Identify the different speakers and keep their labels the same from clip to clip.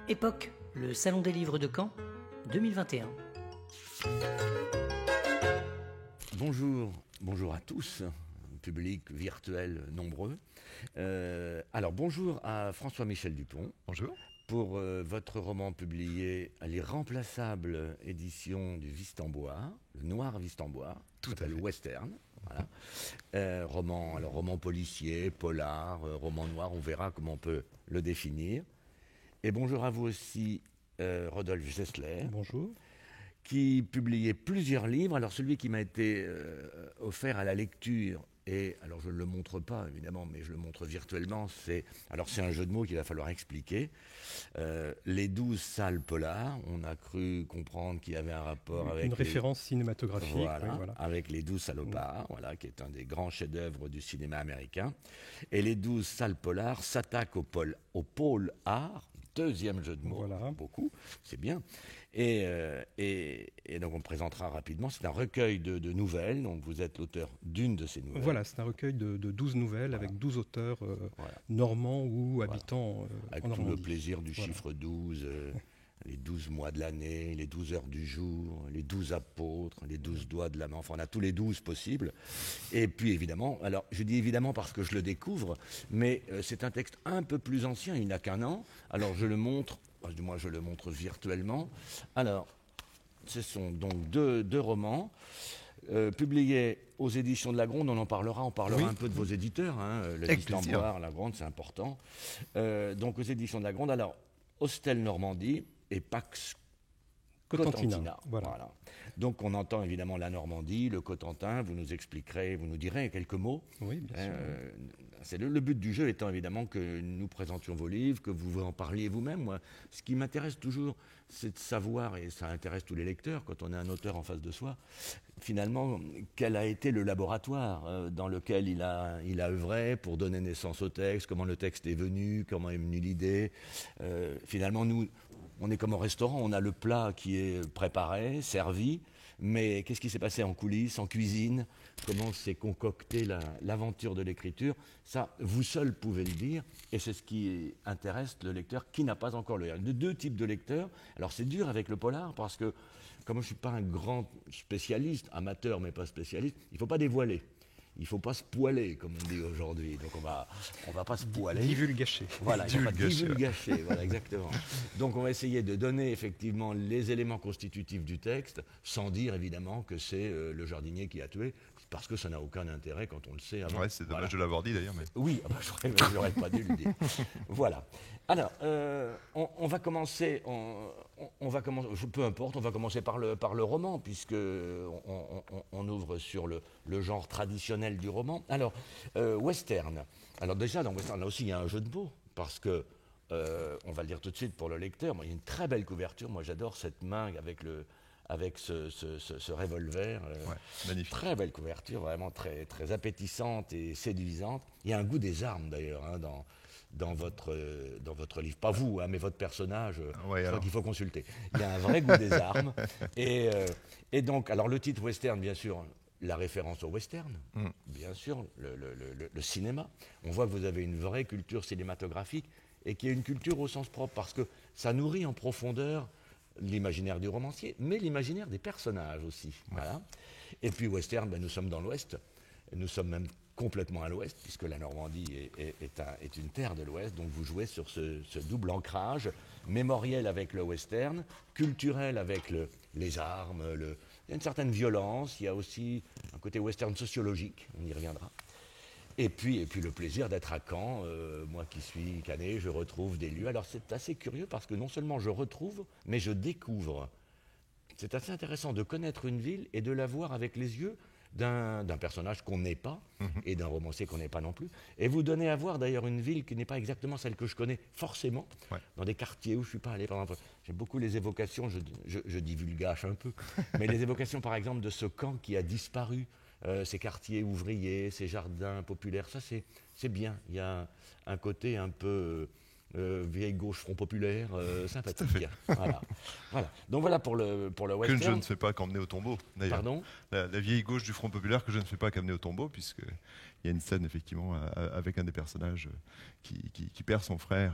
Speaker 1: Époque, le Salon des livres de Caen, 2021.
Speaker 2: Bonjour à tous, public virtuel nombreux. Alors bonjour à François-Michel Dupont.
Speaker 3: Bonjour.
Speaker 2: Pour votre roman publié à l'irremplaçable édition du Vistembois, le Noir Vistembois,
Speaker 3: Tout à fait.
Speaker 2: le western. Voilà. Roman policier, polar, roman noir, on verra comment on peut le définir. Et bonjour à vous aussi, Rodolphe Gessler.
Speaker 3: Bonjour.
Speaker 2: Qui publiait plusieurs livres. Alors celui qui m'a été offert à la lecture, et alors je ne le montre pas évidemment, mais je le montre virtuellement, c'est un jeu de mots qu'il va falloir expliquer. Les 12 salles polars, on a cru comprendre qu'il y avait un rapport avec...
Speaker 3: Une référence cinématographique.
Speaker 2: Voilà,
Speaker 3: oui, voilà.
Speaker 2: avec les 12 salopards, voilà, qui est un des grands chefs-d'œuvre du cinéma américain. Et les 12 salles polars s'attaquent au pôle art, deuxième jeu de mots,
Speaker 3: Voilà.
Speaker 2: Beaucoup, c'est bien. Et donc on présentera rapidement, c'est un recueil de nouvelles, donc vous êtes l'auteur d'une de ces nouvelles.
Speaker 3: Voilà, c'est un recueil de 12 nouvelles avec 12 auteurs normands ou habitants
Speaker 2: avec
Speaker 3: en
Speaker 2: tout
Speaker 3: Normandie.
Speaker 2: le plaisir du chiffre 12, les 12 mois de l'année, les 12 heures du jour, les 12 apôtres, les 12 doigts de la main, enfin on a tous les 12 possibles. Et puis évidemment, alors je dis évidemment parce que je le découvre, mais c'est un texte un peu plus ancien, il n'a qu'un an, alors je le montre virtuellement. Alors, ce sont donc deux romans publiés aux éditions de La Gronde, on parlera un peu de vos éditeurs, le Vistembois, La Gronde, c'est important. Donc aux éditions de La Gronde, alors Hostel Normandie et Pax Cotentina. Voilà. Donc on entend évidemment la Normandie, le Cotentin, vous nous expliquerez, vous nous direz quelques mots.
Speaker 3: Oui, bien sûr.
Speaker 2: C'est le but du jeu étant évidemment que nous présentions vos livres, que vous en parliez vous-même. Moi, ce qui m'intéresse toujours, c'est de savoir, et ça intéresse tous les lecteurs quand on a un auteur en face de soi, finalement, quel a été le laboratoire dans lequel il a œuvré pour donner naissance au texte, comment le texte est venu, comment est venue l'idée. Finalement, nous, on est comme au restaurant, on a le plat qui est préparé, servi, mais qu'est-ce qui s'est passé en coulisses, en cuisine, comment s'est concoctée l'aventure de l'écriture, ça, vous seul pouvez le dire, et c'est ce qui intéresse le lecteur qui n'a pas encore lu. Il y a deux types de lecteurs. Alors c'est dur avec le polar, parce que, comme je ne suis pas un grand spécialiste, amateur mais pas spécialiste, il ne faut pas dévoiler. Il ne faut pas se poiler, comme on dit aujourd'hui. Donc on va pas se poiler.
Speaker 3: Divulgacher.
Speaker 2: Voilà, divulgacher, voilà, exactement. Donc on va essayer de donner effectivement les éléments constitutifs du texte, sans dire évidemment que c'est le jardinier qui a tué, parce que ça n'a aucun intérêt quand on le sait avant.
Speaker 3: Ouais, c'est dommage de l'avoir dit d'ailleurs. Mais...
Speaker 2: Oui, j'aurais pas dû le dire. Voilà. Alors, on va commencer, peu importe, on va commencer par le roman, puisque on ouvre sur le genre traditionnel du roman. Alors, western. Alors déjà, dans western, là aussi, il y a un jeu de mots, parce que, on va le dire tout de suite pour le lecteur, il y a une très belle couverture. Moi, j'adore cette main avec ce revolver.
Speaker 3: Magnifique.
Speaker 2: Très belle couverture, vraiment très, très appétissante et séduisante. Il y a un goût des armes, d'ailleurs, dans votre livre. Pas vous, mais votre personnage, je crois qu'il faut consulter. Il y a un vrai goût des armes. Et donc, alors le titre western, bien sûr, la référence au western, bien sûr, le cinéma. On voit que vous avez une vraie culture cinématographique et qui est une culture au sens propre, parce que ça nourrit en profondeur l'imaginaire du romancier, mais l'imaginaire des personnages aussi. Voilà. Et puis western, nous sommes dans l'Ouest, nous sommes même complètement à l'Ouest, puisque la Normandie est une terre de l'Ouest, donc vous jouez sur ce double ancrage, mémoriel avec le western, culturel avec les armes, il y a une certaine violence, il y a aussi un côté western sociologique, on y reviendra. Et puis le plaisir d'être à Caen, moi qui suis canet, je retrouve des lieux. Alors c'est assez curieux parce que non seulement je retrouve, mais je découvre. C'est assez intéressant de connaître une ville et de la voir avec les yeux d'un personnage qu'on n'est pas et d'un romancier qu'on n'est pas non plus. Et vous donnez à voir d'ailleurs une ville qui n'est pas exactement celle que je connais forcément, dans des quartiers où je ne suis pas allé. Par exemple, j'aime beaucoup les évocations, je divulgage un peu, mais les évocations par exemple de ce camp qui a disparu ces quartiers ouvriers, ces jardins populaires. Ça, c'est bien. Il y a un côté un peu vieille gauche Front Populaire, sympathique. Voilà. Donc voilà pour le western.
Speaker 4: Que je ne fais pas qu'emmener au tombeau, d'ailleurs.
Speaker 2: Pardon ?
Speaker 4: La vieille gauche du Front Populaire que je ne fais pas qu'amener au tombeau, puisqu'il y a une scène, effectivement, avec un des personnages qui perd son frère.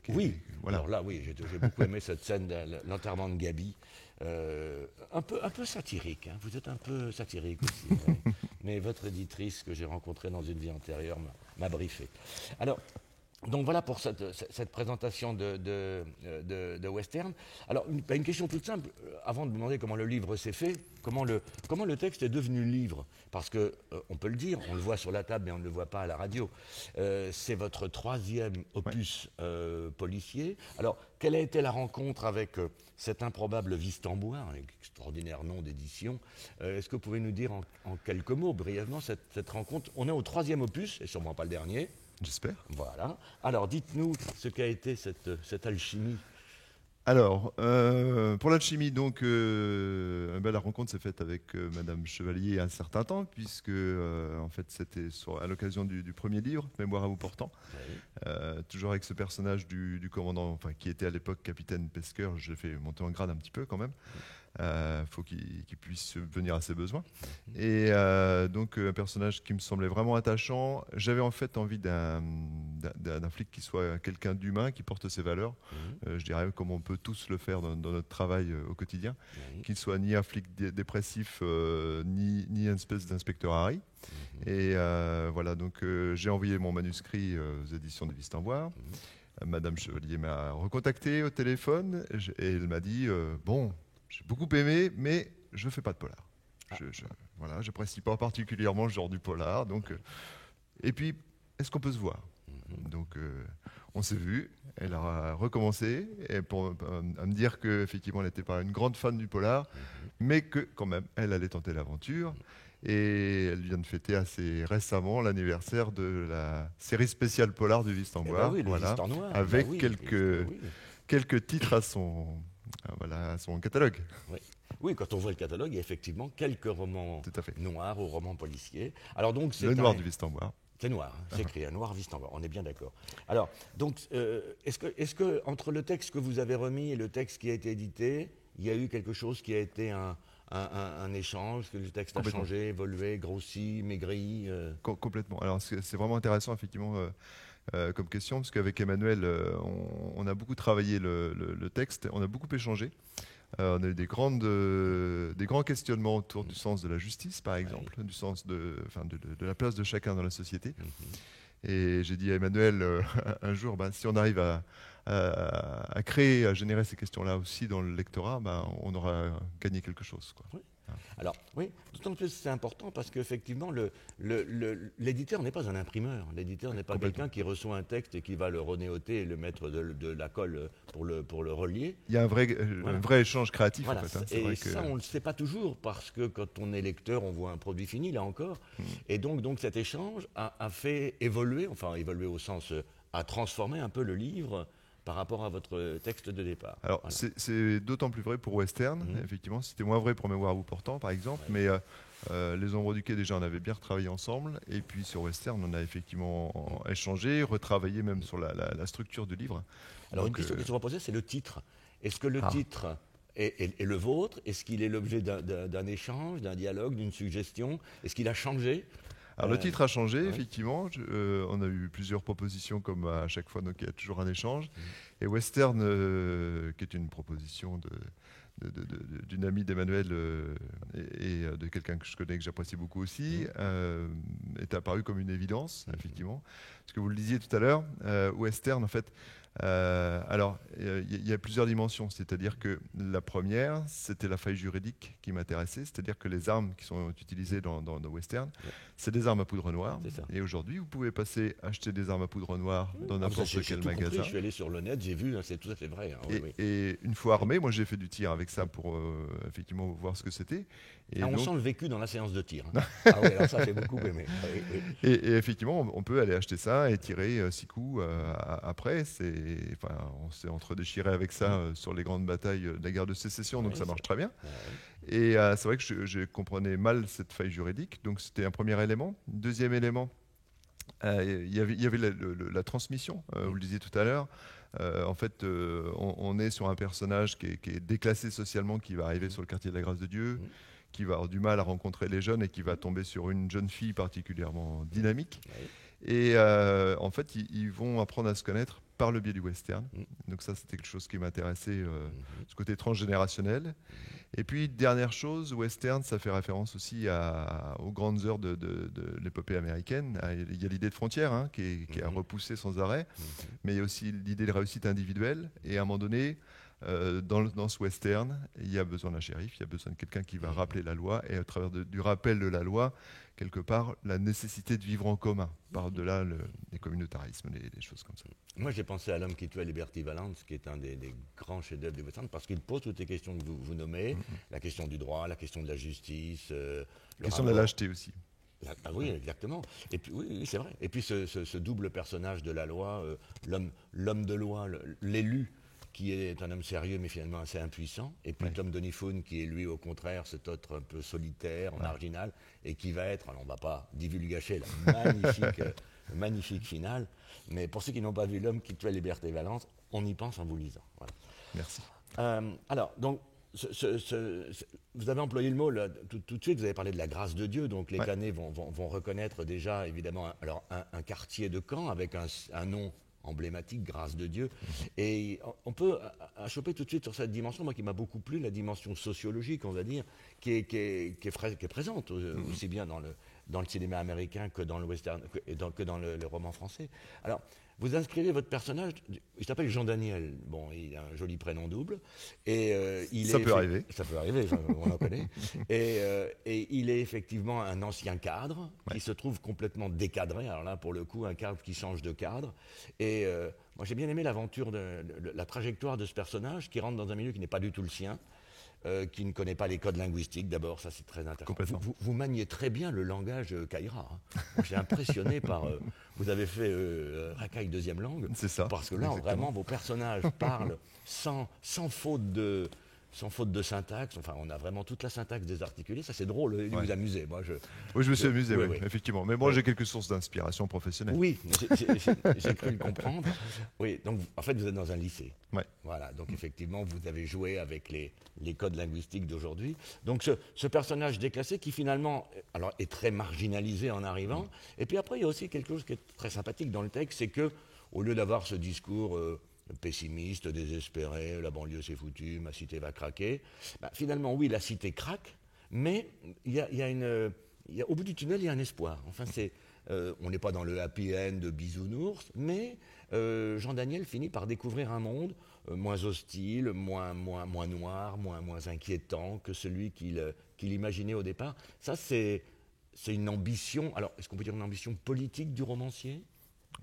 Speaker 2: Oui,
Speaker 4: voilà.
Speaker 2: Alors là, oui, j'ai beaucoup aimé cette scène de l'enterrement de Gaby. Un peu satirique, hein. Vous êtes un peu satirique aussi. Mais votre éditrice que j'ai rencontrée dans une vie antérieure m'a briefé. Alors, donc voilà pour cette présentation de western. Alors, une question toute simple, avant de vous demander comment le livre s'est fait, comment le texte est devenu livre. Parce que, on peut le dire, on le voit sur la table mais on ne le voit pas à la radio. C'est votre 3e opus policier. Alors, quelle a été la rencontre avec cet improbable Vistembois, un extraordinaire nom d'édition? Est-ce que vous pouvez nous dire en quelques mots, brièvement, cette rencontre? On est au 3e opus, et sûrement pas le dernier.
Speaker 4: J'espère.
Speaker 2: Voilà. Alors, dites-nous ce qu'a été cette alchimie.
Speaker 4: Alors, pour l'alchimie, donc, la rencontre s'est faite avec Madame Chevalier un certain temps, puisque, en fait, c'était à l'occasion du premier livre, Mémoire à vous portant. Oui. Toujours avec ce personnage du commandant, enfin, qui était à l'époque capitaine Pesqueur. Je l'ai fait monter en grade un petit peu quand même. Faut qu'il puisse venir à ses besoins. Et donc un personnage qui me semblait vraiment attachant. J'avais en fait envie d'un flic qui soit quelqu'un d'humain, qui porte ses valeurs. Je dirais comme on peut tous le faire dans notre travail au quotidien. Qu'il soit ni un flic dépressif, ni une espèce d'inspecteur Harry. Et voilà, donc j'ai envoyé mon manuscrit aux éditions de Vistembois. Madame Chevalier m'a recontacté au téléphone et elle m'a dit bon, j'ai beaucoup aimé, mais je ne fais pas de polar. Voilà, je n'apprécie pas particulièrement le genre du polar. Donc, et puis, est-ce qu'on peut se voir? Donc, on s'est vu. Elle a recommencé à me dire qu'effectivement, elle n'était pas une grande fan du polar, mais que quand même, elle allait tenter l'aventure. Et elle vient de fêter assez récemment l'anniversaire de la série spéciale polar du Vistembois.
Speaker 2: Oui,
Speaker 4: voilà,
Speaker 2: Noir.
Speaker 4: avec quelques titres à son catalogue.
Speaker 2: Oui, quand on voit le catalogue, il y a effectivement quelques romans noirs ou romans policiers. Alors donc,
Speaker 4: le noir du Vistembois.
Speaker 2: C'est noir, hein, c'est écrit, un noir Vistembois, on est bien d'accord. Alors, donc, est-ce que entre le texte que vous avez remis et le texte qui a été édité, il y a eu quelque chose qui a été un échange, que le texte a changé, évolué, grossi, maigri
Speaker 4: Complètement. Alors, c'est vraiment intéressant, effectivement, comme question, parce qu'avec Emmanuel, on a beaucoup travaillé le texte, on a beaucoup échangé. On a eu des grands questionnements autour du sens de la justice, par exemple, du sens de la place de chacun dans la société. Et j'ai dit à Emmanuel un jour, si on arrive à créer, à générer ces questions-là aussi dans le lectorat, on aura gagné quelque chose, quoi.
Speaker 2: Alors, oui, d'autant plus c'est important parce qu'effectivement, l'éditeur n'est pas un imprimeur. L'éditeur n'est pas quelqu'un qui reçoit un texte et qui va le renéoter et le mettre de la colle pour le relier.
Speaker 4: Il y a un vrai échange créatif, en fait.
Speaker 2: Et vrai ça, on ne le sait pas toujours parce que quand on est lecteur, on voit un produit fini, là encore. Et donc cet échange a fait évoluer au sens, a transformé un peu le livre par rapport à votre texte de départ.
Speaker 4: Alors, voilà. C'est d'autant plus vrai pour Western, effectivement. C'était moins vrai pour Mémoire à vous portant, par exemple, mais Les Ombres du Quai, déjà, on avait bien retravaillé ensemble, et puis sur Western, on a effectivement échangé, retravaillé même sur la structure du livre.
Speaker 2: Alors, une question qui se reposait, c'est le titre. Est-ce que le titre est le vôtre? Est-ce qu'il est l'objet d'un échange, d'un dialogue, d'une suggestion? Est-ce qu'il a changé?
Speaker 4: Alors le titre a changé, effectivement. On a eu plusieurs propositions, comme à chaque fois, donc il y a toujours un échange. Et Western, qui est une proposition d'une amie d'Emmanuel et de quelqu'un que je connais, que j'apprécie beaucoup aussi, est apparu comme une évidence, effectivement. Parce que vous le disiez tout à l'heure, Western, en fait, alors, il y a plusieurs dimensions, c'est-à-dire que la première, c'était la faille juridique qui m'intéressait, c'est-à-dire que les armes qui sont utilisées dans Western, c'est des armes à poudre noire. Et aujourd'hui, vous pouvez acheter des armes à poudre noire dans n'importe quel magasin.
Speaker 2: Je suis allé sur le net, j'ai vu, c'est tout à fait vrai.
Speaker 4: Et une fois armé, moi j'ai fait du tir avec ça pour effectivement voir ce que c'était.
Speaker 2: Et on sent le vécu dans la séance de tir. Ah oui, alors ça j'ai beaucoup aimé.
Speaker 4: Et effectivement, on peut aller acheter ça et tirer 6 coups après. on s'est entre-déchiré avec ça sur les grandes batailles de la guerre de sécession, donc ça marche très bien. Et c'est vrai que je comprenais mal cette faille juridique, donc c'était un premier élément. Deuxième élément, il y avait la transmission, vous le disiez tout à l'heure. En fait, on est sur un personnage qui est déclassé socialement, qui va arriver sur le quartier de la Grâce de Dieu, qui va avoir du mal à rencontrer les jeunes et qui va tomber sur une jeune fille particulièrement dynamique. Et en fait, ils vont apprendre à se connaître par le biais du western. Donc ça, c'était quelque chose qui m'intéressait, ce côté transgénérationnel. Et puis, dernière chose, western, ça fait référence aussi aux grandes heures de l'épopée américaine. Il y a l'idée de frontière qui est repoussée sans arrêt, mais il y a aussi l'idée de réussite individuelle. Et à un moment donné, dans ce western, il y a besoin d'un shérif, il y a besoin de quelqu'un qui va rappeler la loi, et à travers du rappel de la loi, quelque part, la nécessité de vivre en commun, par-delà les communautarismes, les choses comme ça.
Speaker 2: Moi, j'ai pensé à L'homme qui tuait Liberty Valance, qui est un des grands chefs-d'œuvre du western, parce qu'il pose toutes les questions que vous nommez, la question du droit, la question de la justice,
Speaker 4: la question de la lâcheté aussi.
Speaker 2: Ah oui, exactement. Et puis, oui, c'est vrai. Et puis ce double personnage de la loi, l'homme de loi, l'élu, qui est un homme sérieux mais finalement assez impuissant, et puis Tom Doniphoon qui est lui au contraire cet autre un peu solitaire, marginal, et qui va être, alors on ne va pas divulgacher la magnifique finale, mais pour ceux qui n'ont pas vu L'homme qui tuait Liberty Valance, on y pense en vous lisant. Voilà.
Speaker 4: Merci.
Speaker 2: Alors, donc, vous avez employé le mot, là, tout de suite, vous avez parlé de la grâce de Dieu, donc les Caennais vont reconnaître déjà évidemment un quartier de Caen avec un nom emblématique, grâce de Dieu. Et on peut choper tout de suite sur cette dimension, moi qui m'a beaucoup plu, la dimension sociologique, on va dire, qui est présente aussi bien dans le cinéma américain que dans le western, que dans le roman français. Alors, vous inscrivez votre personnage, il s'appelle Jean Daniel. Bon, il a un joli prénom double. Et,
Speaker 4: ça peut arriver.
Speaker 2: Ça peut arriver, on en connaît. Et il est effectivement un ancien cadre qui se trouve complètement décadré. Alors là, pour le coup, un cadre qui change de cadre. Et moi, j'ai bien aimé l'aventure, la trajectoire de ce personnage qui rentre dans un milieu qui n'est pas du tout le sien. Qui ne connaît pas les codes linguistiques, d'abord, ça c'est très intéressant. Vous maniez très bien le langage Caïra. J'ai impressionné par... vous avez fait Racaille deuxième langue.
Speaker 4: C'est ça.
Speaker 2: Parce que là, vraiment, vos personnages parlent sans faute de syntaxe. Enfin, on a vraiment toute la syntaxe désarticulée. Ça, c'est drôle. Vous amusez.
Speaker 4: Oui, je me suis amusé, effectivement. Mais moi, j'ai quelques sources d'inspiration professionnelle.
Speaker 2: Oui, j'ai cru le comprendre. Oui, donc, en fait, vous êtes dans un lycée. Voilà, donc effectivement, vous avez joué avec les codes linguistiques d'aujourd'hui. Donc, ce personnage déclassé qui, finalement, alors, est très marginalisé en arrivant. Et puis après, il y a aussi quelque chose qui est très sympathique dans le texte, c'est que, au lieu d'avoir ce discours... pessimiste, désespéré, la banlieue c'est foutu, ma cité va craquer. Finalement, oui, la cité craque, mais au bout du tunnel, il y a un espoir. Enfin, on n'est pas dans le happy end de bisounours, mais Jean Daniel finit par découvrir un monde moins hostile, moins noir, moins inquiétant que celui qu'il imaginait au départ. Ça, c'est une ambition. Alors, est-ce qu'on peut dire une ambition politique du romancier ?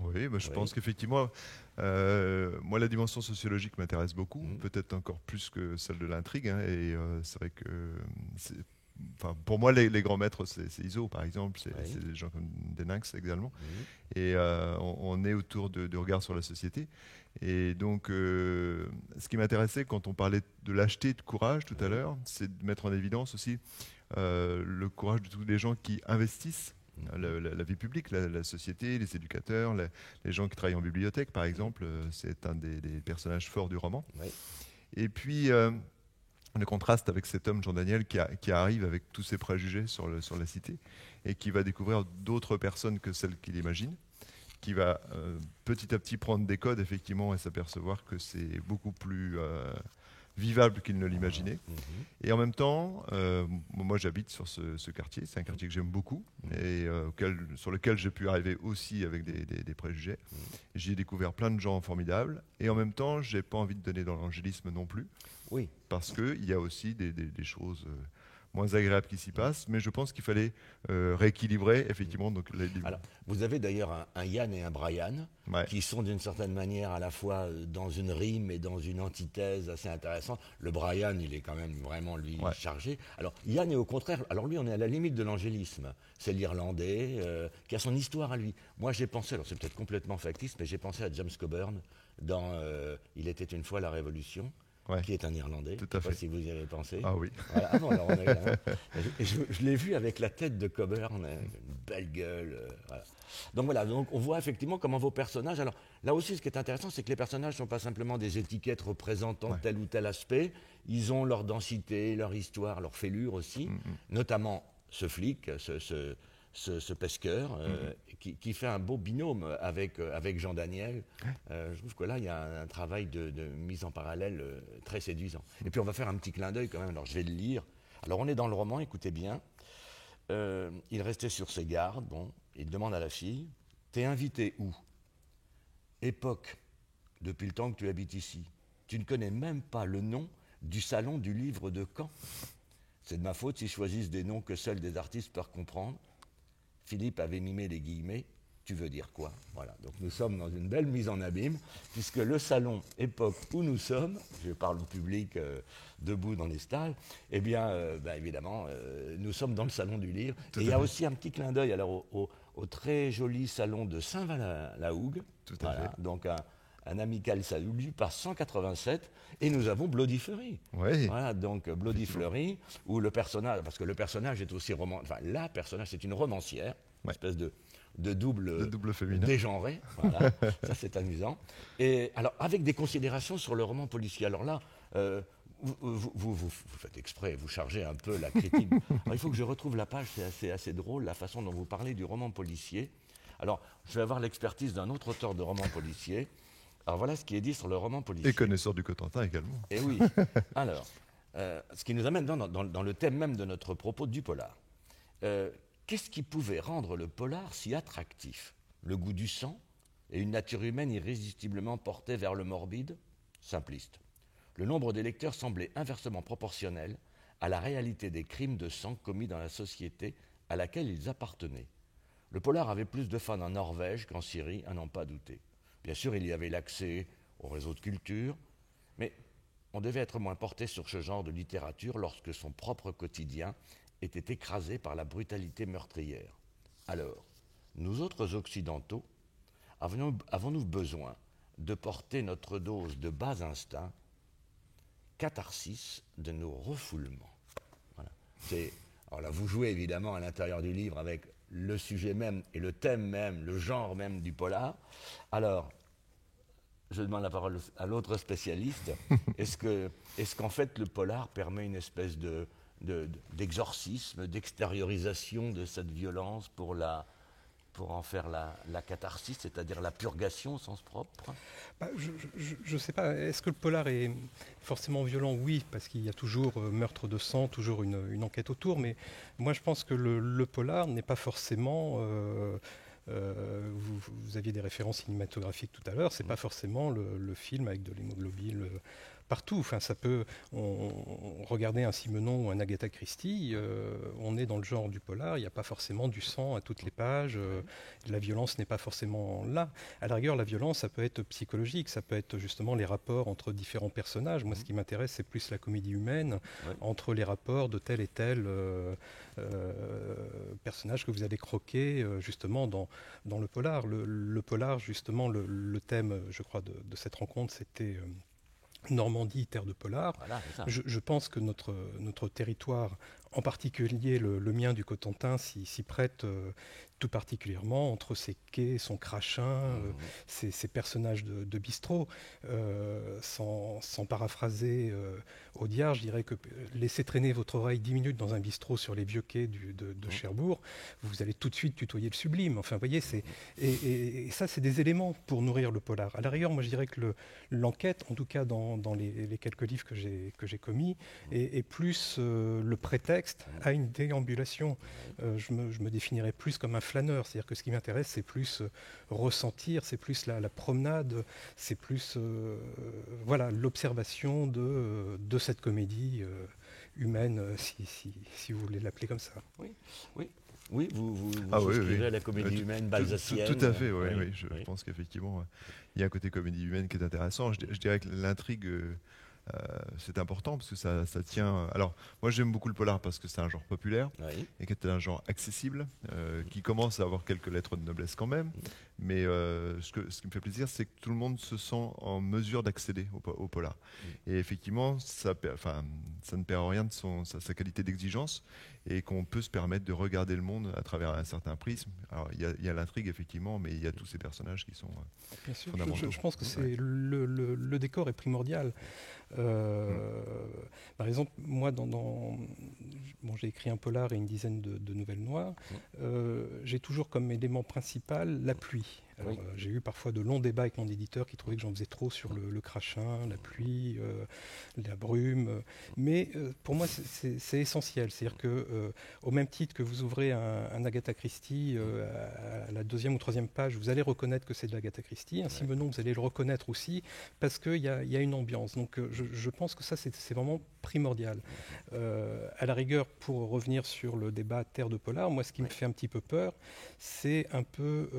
Speaker 4: Oui, je pense qu'effectivement, moi la dimension sociologique m'intéresse beaucoup, peut-être encore plus que celle de l'intrigue, et c'est vrai que, pour moi les grands maîtres c'est Iso par exemple, c'est des gens comme Deninx également, et on est autour de regards sur la société, et donc ce qui m'intéressait quand on parlait de lâcheté, de courage tout à l'heure, c'est de mettre en évidence aussi le courage de tous les gens qui investissent la vie publique, la société, les éducateurs, les gens qui travaillent en bibliothèque, par exemple, c'est un des personnages forts du roman. Et puis, le contraste avec cet homme, Jean Daniel, qui arrive avec tous ses préjugés sur la cité et qui va découvrir d'autres personnes que celles qu'il imagine, qui va petit à petit prendre des codes, effectivement, et s'apercevoir que c'est beaucoup plus... vivable qu'il ne l'imaginait. Et en même temps, moi j'habite sur ce quartier, c'est un quartier que j'aime beaucoup et sur lequel j'ai pu arriver aussi avec des préjugés. J'y ai découvert plein de gens formidables et en même temps, j'ai pas envie de donner dans l'angélisme non plus. Parce qu'il y a aussi des choses moins agréable qui s'y passe, mais je pense qu'il fallait rééquilibrer effectivement. Donc,
Speaker 2: alors, vous avez d'ailleurs un Yann et un Brian qui sont d'une certaine manière à la fois dans une rime et dans une antithèse assez intéressante. Le Brian, il est quand même vraiment lui chargé. Alors Yann est au contraire, alors lui on est à la limite de l'angélisme. C'est l'Irlandais qui a son histoire à lui. Moi j'ai pensé, alors c'est peut-être complètement factice, mais j'ai pensé à James Coburn dans Il était une fois la Révolution. Qui est un Irlandais.
Speaker 4: Tout à fait.
Speaker 2: Je ne sais pas si vous y avez pensé.
Speaker 4: Ah oui.
Speaker 2: Voilà. Ah non, alors on est là, hein. Je l'ai vu avec la tête de Coburn, une belle gueule. Voilà. Donc voilà, donc on voit effectivement comment vos personnages. Alors là aussi, ce qui est intéressant, c'est que les personnages ne sont pas simplement des étiquettes représentant tel ou tel aspect. Ils ont leur densité, leur histoire, leur fêlure aussi. Notamment ce flic, ce pesqueur, qui fait un beau binôme avec Jean Daniel. Je trouve que là, il y a un travail de mise en parallèle très séduisant. Et puis on va faire un petit clin d'œil quand même, alors je vais le lire. Alors on est dans le roman, écoutez bien. Il restait sur ses gardes, bon, il demande à la fille, « T'es invité où ?»« Époque, depuis le temps que tu habites ici. Tu ne connais même pas le nom du salon du livre de Caen. C'est de ma faute s'ils choisissent des noms que seuls des artistes peuvent comprendre. » Philippe avait mimé les guillemets. Tu veux dire quoi? Voilà. Donc nous sommes dans une belle mise en abîme, puisque le salon époque où nous sommes, je parle au public debout dans les stalles, eh bien, évidemment, nous sommes dans le salon du livre. Et il y a aussi un petit clin d'œil alors au très joli salon de Saint-Val-la-Hougue.
Speaker 4: Tout à fait.
Speaker 2: Donc un amical salut par 187, et nous avons Bloody Fleury.
Speaker 4: Oui.
Speaker 2: Voilà, donc Bloody Fleury, où le personnage, parce que le personnage est aussi la personnage, c'est une romancière, une espèce de double
Speaker 4: féminin
Speaker 2: dégenré, voilà. Ça c'est amusant. Et alors avec des considérations sur le roman policier. Alors là, vous faites exprès, vous chargez un peu la critique. Alors, il faut que je retrouve la page, c'est assez drôle la façon dont vous parlez du roman policier. Alors je vais avoir l'expertise d'un autre auteur de roman policier. Alors voilà ce qui est dit sur le roman policier.
Speaker 4: Et connaisseur du Cotentin également.
Speaker 2: Et oui. Alors, ce qui nous amène dans le thème même de notre propos du polar. Qu'est-ce qui pouvait rendre le polar si attractif? Le goût du sang et une nature humaine irrésistiblement portée vers le morbide? Simpliste. Le nombre des lecteurs semblait inversement proportionnel à la réalité des crimes de sang commis dans la société à laquelle ils appartenaient. Le polar avait plus de fans en Norvège qu'en Syrie, à n'en pas douter. Bien sûr, il y avait l'accès au réseau de culture, mais on devait être moins porté sur ce genre de littérature lorsque son propre quotidien était écrasé par la brutalité meurtrière. Alors, nous autres occidentaux, avons-nous besoin de porter notre dose de bas instinct, catharsis de nos refoulements? Voilà. Alors là, vous jouez évidemment à l'intérieur du livre avec le sujet même et le thème même, le genre même du polar. Alors, je demande la parole à l'autre spécialiste. Est-ce qu'en fait le polar permet une espèce d'exorcisme, d'extériorisation de cette violence pour en faire la catharsis, c'est-à-dire la purgation au sens propre?
Speaker 3: Je ne sais pas. Est-ce que le polar est forcément violent? Oui, parce qu'il y a toujours meurtre de sang, toujours une enquête autour. Mais moi, je pense que le polar n'est pas forcément... vous aviez des références cinématographiques tout à l'heure. C'est pas forcément le film avec de l'hémoglobine partout. Enfin, ça peut. Regarder un Simenon ou un Agatha Christie, on est dans le genre du polar. Il n'y a pas forcément du sang à toutes les pages. La violence n'est pas forcément là. À la rigueur, la violence, ça peut être psychologique. Ça peut être justement les rapports entre différents personnages. Moi, ce qui m'intéresse, c'est plus la comédie humaine entre les rapports de tel et tel personnage que vous allez croquer justement dans le polar. Le polar, justement, le thème, je crois, de cette rencontre, c'était Normandie, terre de polar.
Speaker 2: Voilà,
Speaker 3: je pense que notre territoire, en particulier le mien du Cotentin, s'y prête tout particulièrement entre ses quais, son crachin, ces personnages de bistrot. Sans paraphraser Audiard, je dirais que laissez traîner votre oreille 10 minutes dans un bistrot sur les vieux quais de Cherbourg, vous allez tout de suite tutoyer le sublime. Enfin, vous voyez, et ça, c'est des éléments pour nourrir le polar. À la rigueur, moi, je dirais que l'enquête, en tout cas dans les quelques livres que j'ai commis, est plus le prétexte à une déambulation. Je me définirais plus comme un flâneur, c'est-à-dire que ce qui m'intéresse, c'est plus ressentir, c'est plus la promenade, c'est plus l'observation de cette comédie humaine, si vous voulez l'appeler comme ça.
Speaker 2: Oui, vous souscrivez à la comédie humaine balzacienne.
Speaker 4: Tout à fait, oui. Je pense qu'effectivement, il y a un côté comédie humaine qui est intéressant. Je dirais que l'intrigue, c'est important parce que ça tient. Alors, moi, j'aime beaucoup le polar parce que c'est un genre populaire et qui est un genre accessible, qui commence à avoir quelques lettres de noblesse quand même. Mais ce qui me fait plaisir, c'est que tout le monde se sent en mesure d'accéder au polar. Et effectivement, ça ne perd rien de sa qualité d'exigence et qu'on peut se permettre de regarder le monde à travers un certain prisme. Alors, il y a l'intrigue, effectivement, mais il y a tous ces personnages qui sont
Speaker 3: Bien sûr,
Speaker 4: fondamentaux.
Speaker 3: je pense que le décor est primordial. Par exemple, moi, j'ai écrit un polar et une dizaine de nouvelles noires. J'ai toujours comme élément principal la pluie. Alors, j'ai eu parfois de longs débats avec mon éditeur qui trouvait que j'en faisais trop sur le crachin, la pluie, la brume. Mais pour moi, c'est essentiel. C'est-à-dire que, au même titre que vous ouvrez un Agatha Christie à la 2e ou 3e page, vous allez reconnaître que c'est de l'Agatha Christie. Un Simenon, vous allez le reconnaître aussi parce qu'il y a une ambiance. Donc, je pense que ça, c'est vraiment primordial. À la rigueur, pour revenir sur le débat Terre de Polar, moi, ce qui me fait un petit peu peur, c'est un peu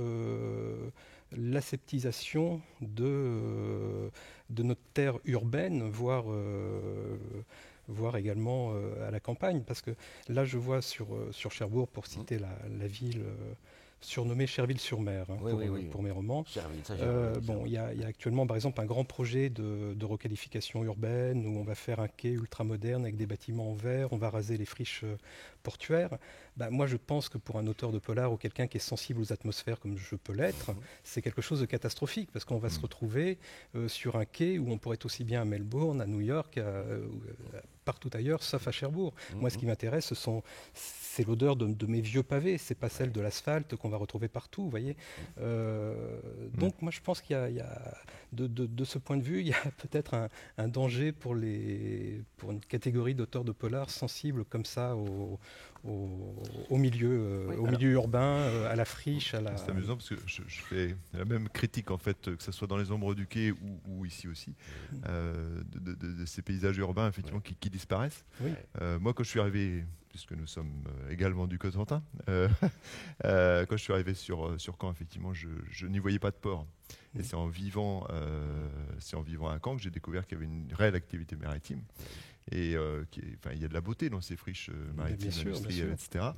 Speaker 3: l'aseptisation de notre terre urbaine, voire également à la campagne. Parce que là, je vois sur Cherbourg, pour citer la ville surnommée Cherville-sur-Mer pour mes romans. Il y a actuellement, par exemple, un grand projet de requalification urbaine où on va faire un quai ultramoderne avec des bâtiments en verre, on va raser les friches portuaires. Moi, je pense que pour un auteur de polar ou quelqu'un qui est sensible aux atmosphères comme je peux l'être, c'est quelque chose de catastrophique parce qu'on va se retrouver sur un quai où on pourrait être aussi bien à Melbourne, à New York, partout ailleurs, sauf à Cherbourg. Moi, ce qui m'intéresse, c'est l'odeur de mes vieux pavés, c'est pas celle de l'asphalte qu'on va retrouver partout, vous voyez. Donc, moi, je pense qu'il y a de ce point de vue, il y a peut-être un danger pour une catégorie d'auteurs de polar sensibles comme ça au milieu urbain, à la friche.
Speaker 4: C'est amusant parce que je fais la même critique en fait, que ce soit dans Les Ombres du Quai ou ici aussi, de ces paysages urbains effectivement qui disparaissent. Moi, quand je suis arrivé, puisque nous sommes également du Cotentin, quand je suis arrivé sur Caen, effectivement, je n'y voyais pas de port. Et c'est en vivant à Caen que j'ai découvert qu'il y avait une réelle activité maritime. Et il y a de la beauté dans ces friches maritimes, industrielles, etc.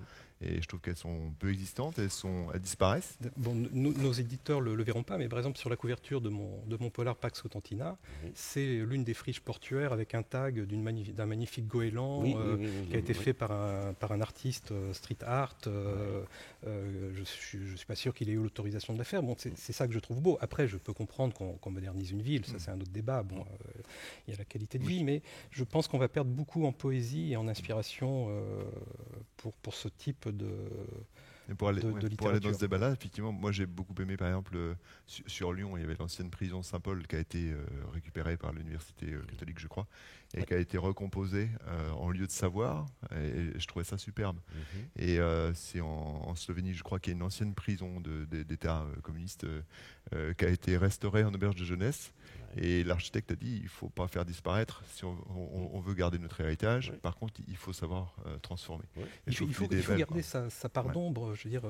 Speaker 4: Et je trouve qu'elles sont peu existantes, elles disparaissent.
Speaker 3: Bon, nos éditeurs ne le verront pas, mais par exemple sur la couverture de mon polar Pax Cotentina, c'est l'une des friches portuaires avec un tag d'un magnifique goéland qui a été fait par un artiste street art. Je ne suis pas sûr qu'il ait eu l'autorisation de la faire. Bon, c'est ça que je trouve beau. Après, je peux comprendre qu'on modernise une ville, ça c'est un autre débat. Bon, il y a la qualité de vie, mais je pense qu'on va perdre beaucoup en poésie et en inspiration pour ce type de littérature.
Speaker 4: Pour aller dans ce débat-là, effectivement, moi j'ai beaucoup aimé, par exemple, sur Lyon, il y avait l'ancienne prison Saint-Paul qui a été récupérée par l'université catholique, je crois, et qui a été recomposée en lieu de savoir, et je trouvais ça superbe. Et c'est en Slovénie, je crois, qu'il y a une ancienne prison d'État communiste qui a été restaurée en auberge de jeunesse. Et l'architecte a dit il ne faut pas faire disparaître si on veut garder notre héritage. Par contre, il faut savoir transformer.
Speaker 3: Il faut garder sa part d'ombre. Je veux dire,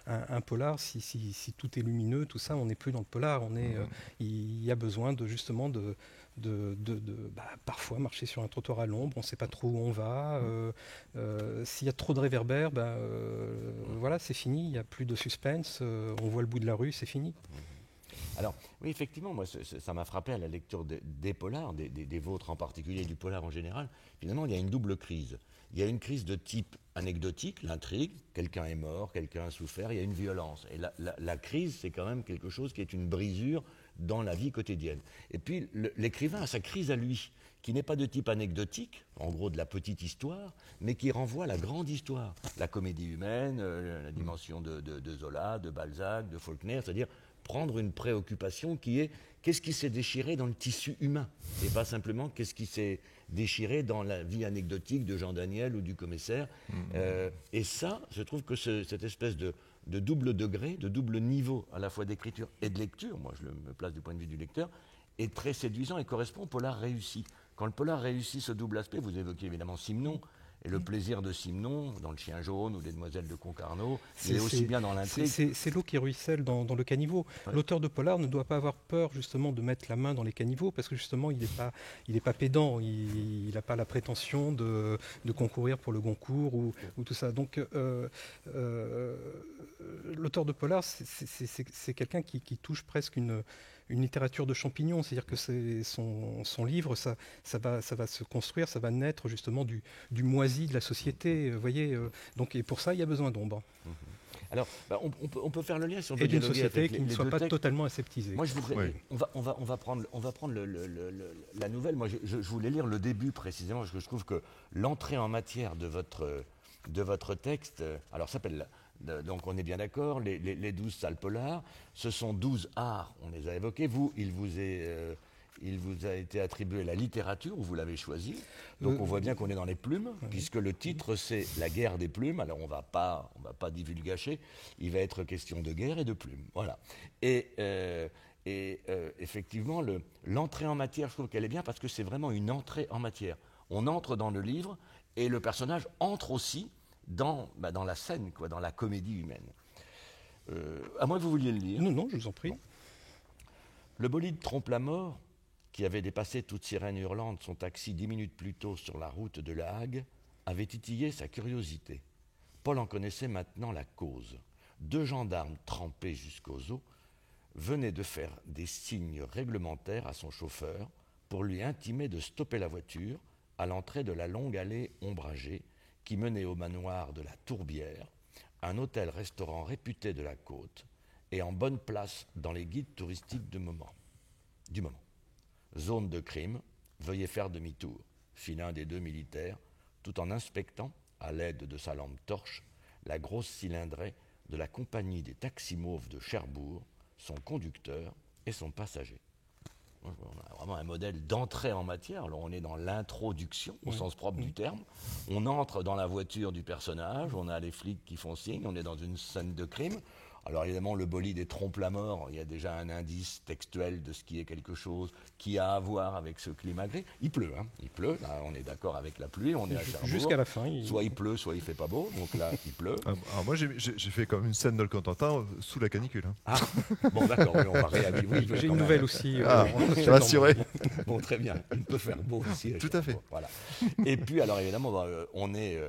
Speaker 3: un polar, si tout est lumineux, tout ça, on n'est plus dans le polar. Il y a besoin justement de parfois marcher sur un trottoir à l'ombre, on ne sait pas trop où on va. S'il y a trop de réverbères, voilà, c'est fini, il n'y a plus de suspense, on voit le bout de la rue, c'est fini.
Speaker 2: Alors, oui, effectivement, moi, ça m'a frappé à la lecture des polars, des vôtres en particulier, du polar en général. Finalement, il y a une double crise. Il y a une crise de type anecdotique, l'intrigue, quelqu'un est mort, quelqu'un a souffert, il y a une violence. Et la crise, c'est quand même quelque chose qui est une brisure dans la vie quotidienne. Et puis, l'écrivain a sa crise à lui, qui n'est pas de type anecdotique, en gros de la petite histoire, mais qui renvoie à la grande histoire. La comédie humaine, la dimension de Zola, de Balzac, de Faulkner, c'est-à-dire prendre une préoccupation qui est qu'est-ce qui s'est déchiré dans le tissu humain et pas simplement qu'est-ce qui s'est déchiré dans la vie anecdotique de Jean Daniel ou du commissaire. Et ça, je trouve que cette espèce de double degré, de double niveau à la fois d'écriture et de lecture, moi je me place du point de vue du lecteur, est très séduisant et correspond au polar réussi. quand le polar réussit ce double aspect, vous évoquez évidemment Simenon, et le plaisir de Simenon, dans Le Chien jaune ou Les Demoiselles de Concarneau, il est aussi bien dans l'intrigue.
Speaker 3: C'est l'eau qui ruisselle dans le caniveau. Ouais. L'auteur de polar ne doit pas avoir peur justement de mettre la main dans les caniveaux, parce que justement il n'est pas pédant, il n'a pas la prétention de concourir pour le Goncourt ou tout ça. Donc l'auteur de polar, c'est quelqu'un qui touche presque une littérature de champignons, c'est-à-dire que son livre, ça va se construire, ça va naître justement du moisi de la société, vous voyez. Donc, et pour ça, il y a besoin d'ombre.
Speaker 2: Alors, on peut faire le lien sur
Speaker 3: et d'une société qui ne soit pas totalement aseptisée.
Speaker 2: Moi, je voudrais, on va prendre la nouvelle. Moi, je voulais lire le début précisément, parce que je trouve que l'entrée en matière de votre texte, alors s'appelle. Donc on est bien d'accord, les 12 salles polars, ce sont 12 arts, on les a évoqués. Vous, il vous a été attribué la littérature, vous l'avez choisi. Donc on voit bien qu'on est dans les plumes, puisque le titre c'est La guerre des plumes. Alors on va pas divulgacher, il va être question de guerre et de plumes. Voilà. Et effectivement, l'entrée en matière, je trouve qu'elle est bien, parce que c'est vraiment une entrée en matière. On entre dans le livre, et le personnage entre aussi dans la scène, quoi, dans la comédie humaine. À moins que vous vouliez le lire.
Speaker 3: Non, je vous en prie.
Speaker 2: Bon. Le bolide trompe la mort, qui avait dépassé toute sirène hurlante son taxi 10 minutes plus tôt sur la route de La Hague, avait titillé sa curiosité. Paul en connaissait maintenant la cause. 2 gendarmes trempés jusqu'aux os venaient de faire des signes réglementaires à son chauffeur pour lui intimer de stopper la voiture à l'entrée de la longue allée ombragée qui menait au manoir de la Tourbière, un hôtel-restaurant réputé de la côte et en bonne place dans les guides touristiques du moment. Zone de crime, veuillez faire demi-tour, fit l'un des 2 militaires, tout en inspectant, à l'aide de sa lampe torche, la grosse cylindrée de la compagnie des taxis mauves de Cherbourg, son conducteur et son passager. On a vraiment un modèle d'entrée en matière. Alors on est dans l'introduction, au sens propre du terme. On entre dans la voiture du personnage, on a les flics qui font signe, on est dans une scène de crime. Alors évidemment, le bolide et trompe la mort, il y a déjà un indice textuel de ce qui est quelque chose qui a à voir avec ce climat gris. Il pleut, là on est d'accord avec la pluie, on est à Cherbourg.
Speaker 3: Jusqu'à la fin.
Speaker 2: Soit il pleut, soit il fait pas beau, donc là il pleut.
Speaker 4: Alors moi j'ai fait comme une scène dans le Cotentin sous la canicule.
Speaker 2: Ah, bon d'accord, on va réhabiller. Oui,
Speaker 3: j'ai une nouvelle aussi.
Speaker 4: Je suis rassuré.
Speaker 2: Bon, très bien, il peut faire beau aussi.
Speaker 4: Tout à fait.
Speaker 2: Voilà. Et puis alors évidemment, on est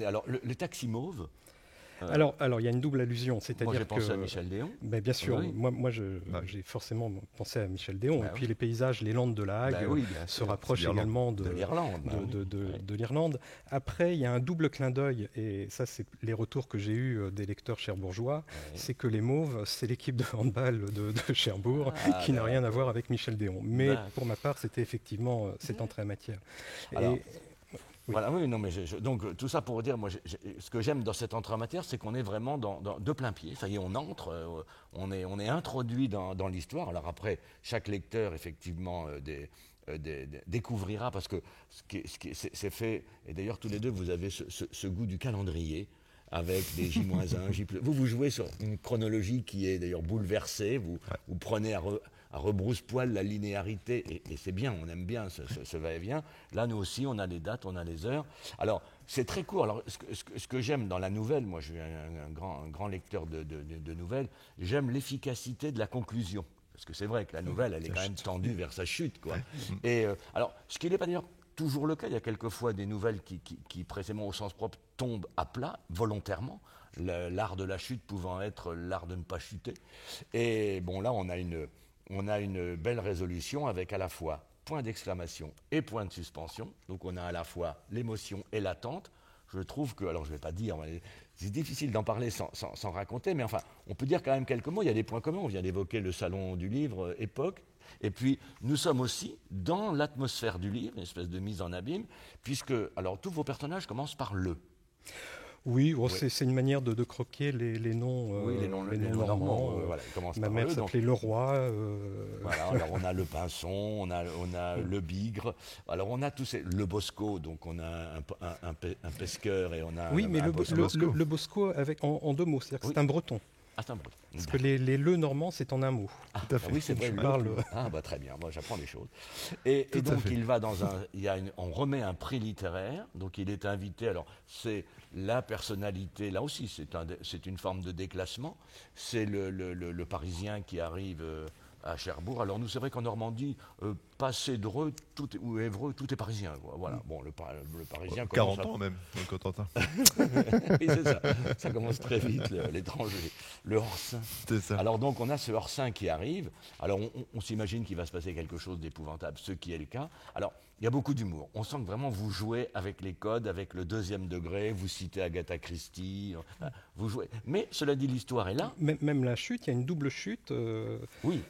Speaker 2: alors le taxi mauve.
Speaker 3: Alors, il y a une double allusion, c'est-à-dire
Speaker 2: moi, j'ai pensé à Michel Déon.
Speaker 3: Ben, bien sûr, oui. moi j'ai forcément pensé à Michel Déon. Et puis les paysages, les Landes de La Hague se rapprochent également de l'Irlande. Après, il y a un double clin d'œil, et ça, c'est les retours que j'ai eus des lecteurs cherbourgeois, c'est que les Mauves, c'est l'équipe de handball de Cherbourg, qui n'a rien à voir avec Michel Déon. Mais pour ma part, c'était effectivement cette entrée en matière.
Speaker 2: Alors, voilà, oui, non, mais donc tout ça pour dire, moi, ce que j'aime dans cette entrée en matière, c'est qu'on est vraiment de plein pied. Ça y est, on entre, on est introduit dans l'histoire. Alors après, chaque lecteur, effectivement, découvrira, parce que c'est fait, et d'ailleurs tous les deux, vous avez ce goût du calendrier, avec des J-1, J+. Vous jouez sur une chronologie qui est d'ailleurs bouleversée, vous prenez à rebrousse-poil la linéarité, et c'est bien, on aime bien ce va-et-vient. Là, nous aussi, on a les dates, on a les heures. Alors, c'est très court. Alors, ce que j'aime dans la nouvelle, moi je suis un grand lecteur de nouvelles, j'aime l'efficacité de la conclusion. Parce que c'est vrai que la nouvelle, elle est quand même tendue vers sa chute, quoi. Et alors, ce qui n'est pas d'ailleurs toujours le cas, il y a quelquefois des nouvelles qui précisément au sens propre, tombent à plat, volontairement, l'art de la chute pouvant être l'art de ne pas chuter. Et bon, là, on a une belle résolution avec à la fois point d'exclamation et point de suspension. Donc on a à la fois l'émotion et l'attente. Je trouve que, alors je ne vais pas dire, c'est difficile d'en parler sans raconter, mais enfin, on peut dire quand même quelques mots. Il y a des points communs, on vient d'évoquer le salon du livre, époque. Et puis, nous sommes aussi dans l'atmosphère du livre, une espèce de mise en abîme, puisque, alors, tous vos personnages commencent par le.
Speaker 3: Oui, c'est une manière de croquer les noms,
Speaker 2: les noms
Speaker 3: normands.
Speaker 2: Voilà,
Speaker 3: ma mère s'appelait Leroy.
Speaker 2: Voilà, alors on a le pinson, on a le bigre. Alors on a tous le bosco, donc on a un pesqueur et on a
Speaker 3: le bosco avec en 2 mots, c'est-à-dire que c'est un breton.
Speaker 2: À Saint-Breu.
Speaker 3: Parce que les le normands, c'est en un mot.
Speaker 2: Tout à fait. Oui, c'est vrai. Très bien, moi j'apprends des choses. Et donc il va on remet un prix littéraire, donc il est invité, alors c'est la personnalité, là aussi c'est une forme de déclassement, c'est le Parisien qui arrive à Cherbourg. Alors nous, c'est vrai qu'en Normandie, passer Dreux ou Évreux, tout est parisien. Voilà. Bon, le Parisien
Speaker 4: 40 ans même, le Cotentin.
Speaker 2: Oui, c'est ça. Ça commence très vite, l'étranger, le hors-saint.
Speaker 4: C'est ça.
Speaker 2: Alors donc, on a ce hors-saint qui arrive. Alors, on s'imagine qu'il va se passer quelque chose d'épouvantable, ce qui est le cas. Alors, il y a beaucoup d'humour. On sent que vraiment vous jouez avec les codes, avec le deuxième degré. Vous citez Agatha Christie. Vous jouez. Mais cela dit, l'histoire est là.
Speaker 3: Même la chute, il y a une double chute.
Speaker 2: Oui.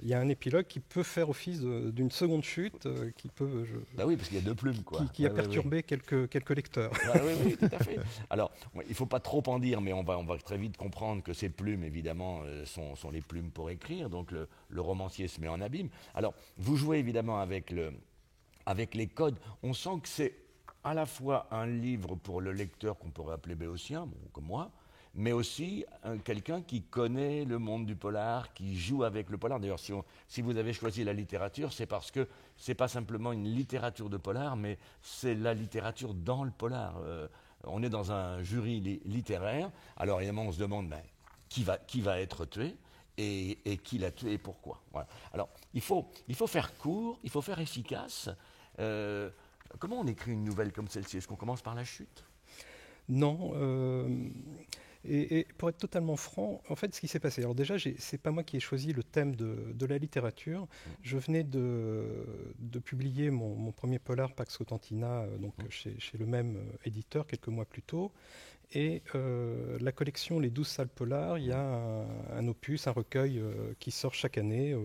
Speaker 3: Il y a un épilogue qui peut faire office d'une seconde chute, qui peut.
Speaker 2: Bah oui, parce qu'il y a deux plumes, quoi.
Speaker 3: Qui a perturbé quelques lecteurs.
Speaker 2: Oui, tout à fait. Alors, il ne faut pas trop en dire, mais on va très vite comprendre que ces plumes, évidemment, sont les plumes pour écrire. Donc, le romancier se met en abîme. Alors, vous jouez évidemment avec les codes. On sent que c'est à la fois un livre pour le lecteur qu'on pourrait appeler béotien, comme moi, mais aussi quelqu'un qui connaît le monde du polar, qui joue avec le polar. D'ailleurs, si vous avez choisi la littérature, c'est parce que ce n'est pas simplement une littérature de polar, mais c'est la littérature dans le polar. On est dans un jury littéraire. Alors évidemment, on se demande qui va être tué et qui l'a tué et pourquoi. Voilà. Alors, il faut faire court, il faut faire efficace. Comment on écrit une nouvelle comme celle-ci? Est-ce qu'on commence par la chute?
Speaker 3: Non. Et pour être totalement franc, en fait, ce qui s'est passé, alors déjà, c'est pas moi qui ai choisi le thème de la littérature. Je venais de publier mon premier polar, Pax Cotentina, chez le même éditeur, quelques mois plus tôt. Et la collection Les 12 salles polars, il y a un opus, un recueil qui sort chaque année,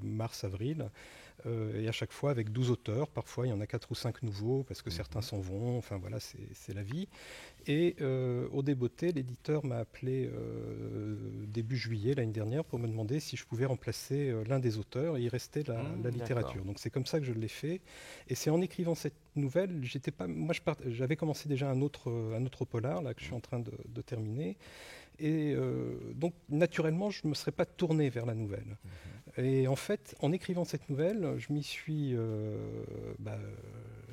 Speaker 3: mars-avril. Et à chaque fois avec 12 auteurs, parfois il y en a 4 ou 5 nouveaux parce que certains s'en vont, enfin voilà, c'est la vie. Et au Débeauté, l'éditeur m'a appelé début juillet l'année dernière pour me demander si je pouvais remplacer l'un des auteurs, et il restait la littérature. Donc c'est comme ça que je l'ai fait. Et c'est en écrivant cette nouvelle, j'avais commencé déjà un autre polar là, que je suis en train de terminer. Et donc naturellement, je ne me serais pas tourné vers la nouvelle. Et en fait, en écrivant cette nouvelle,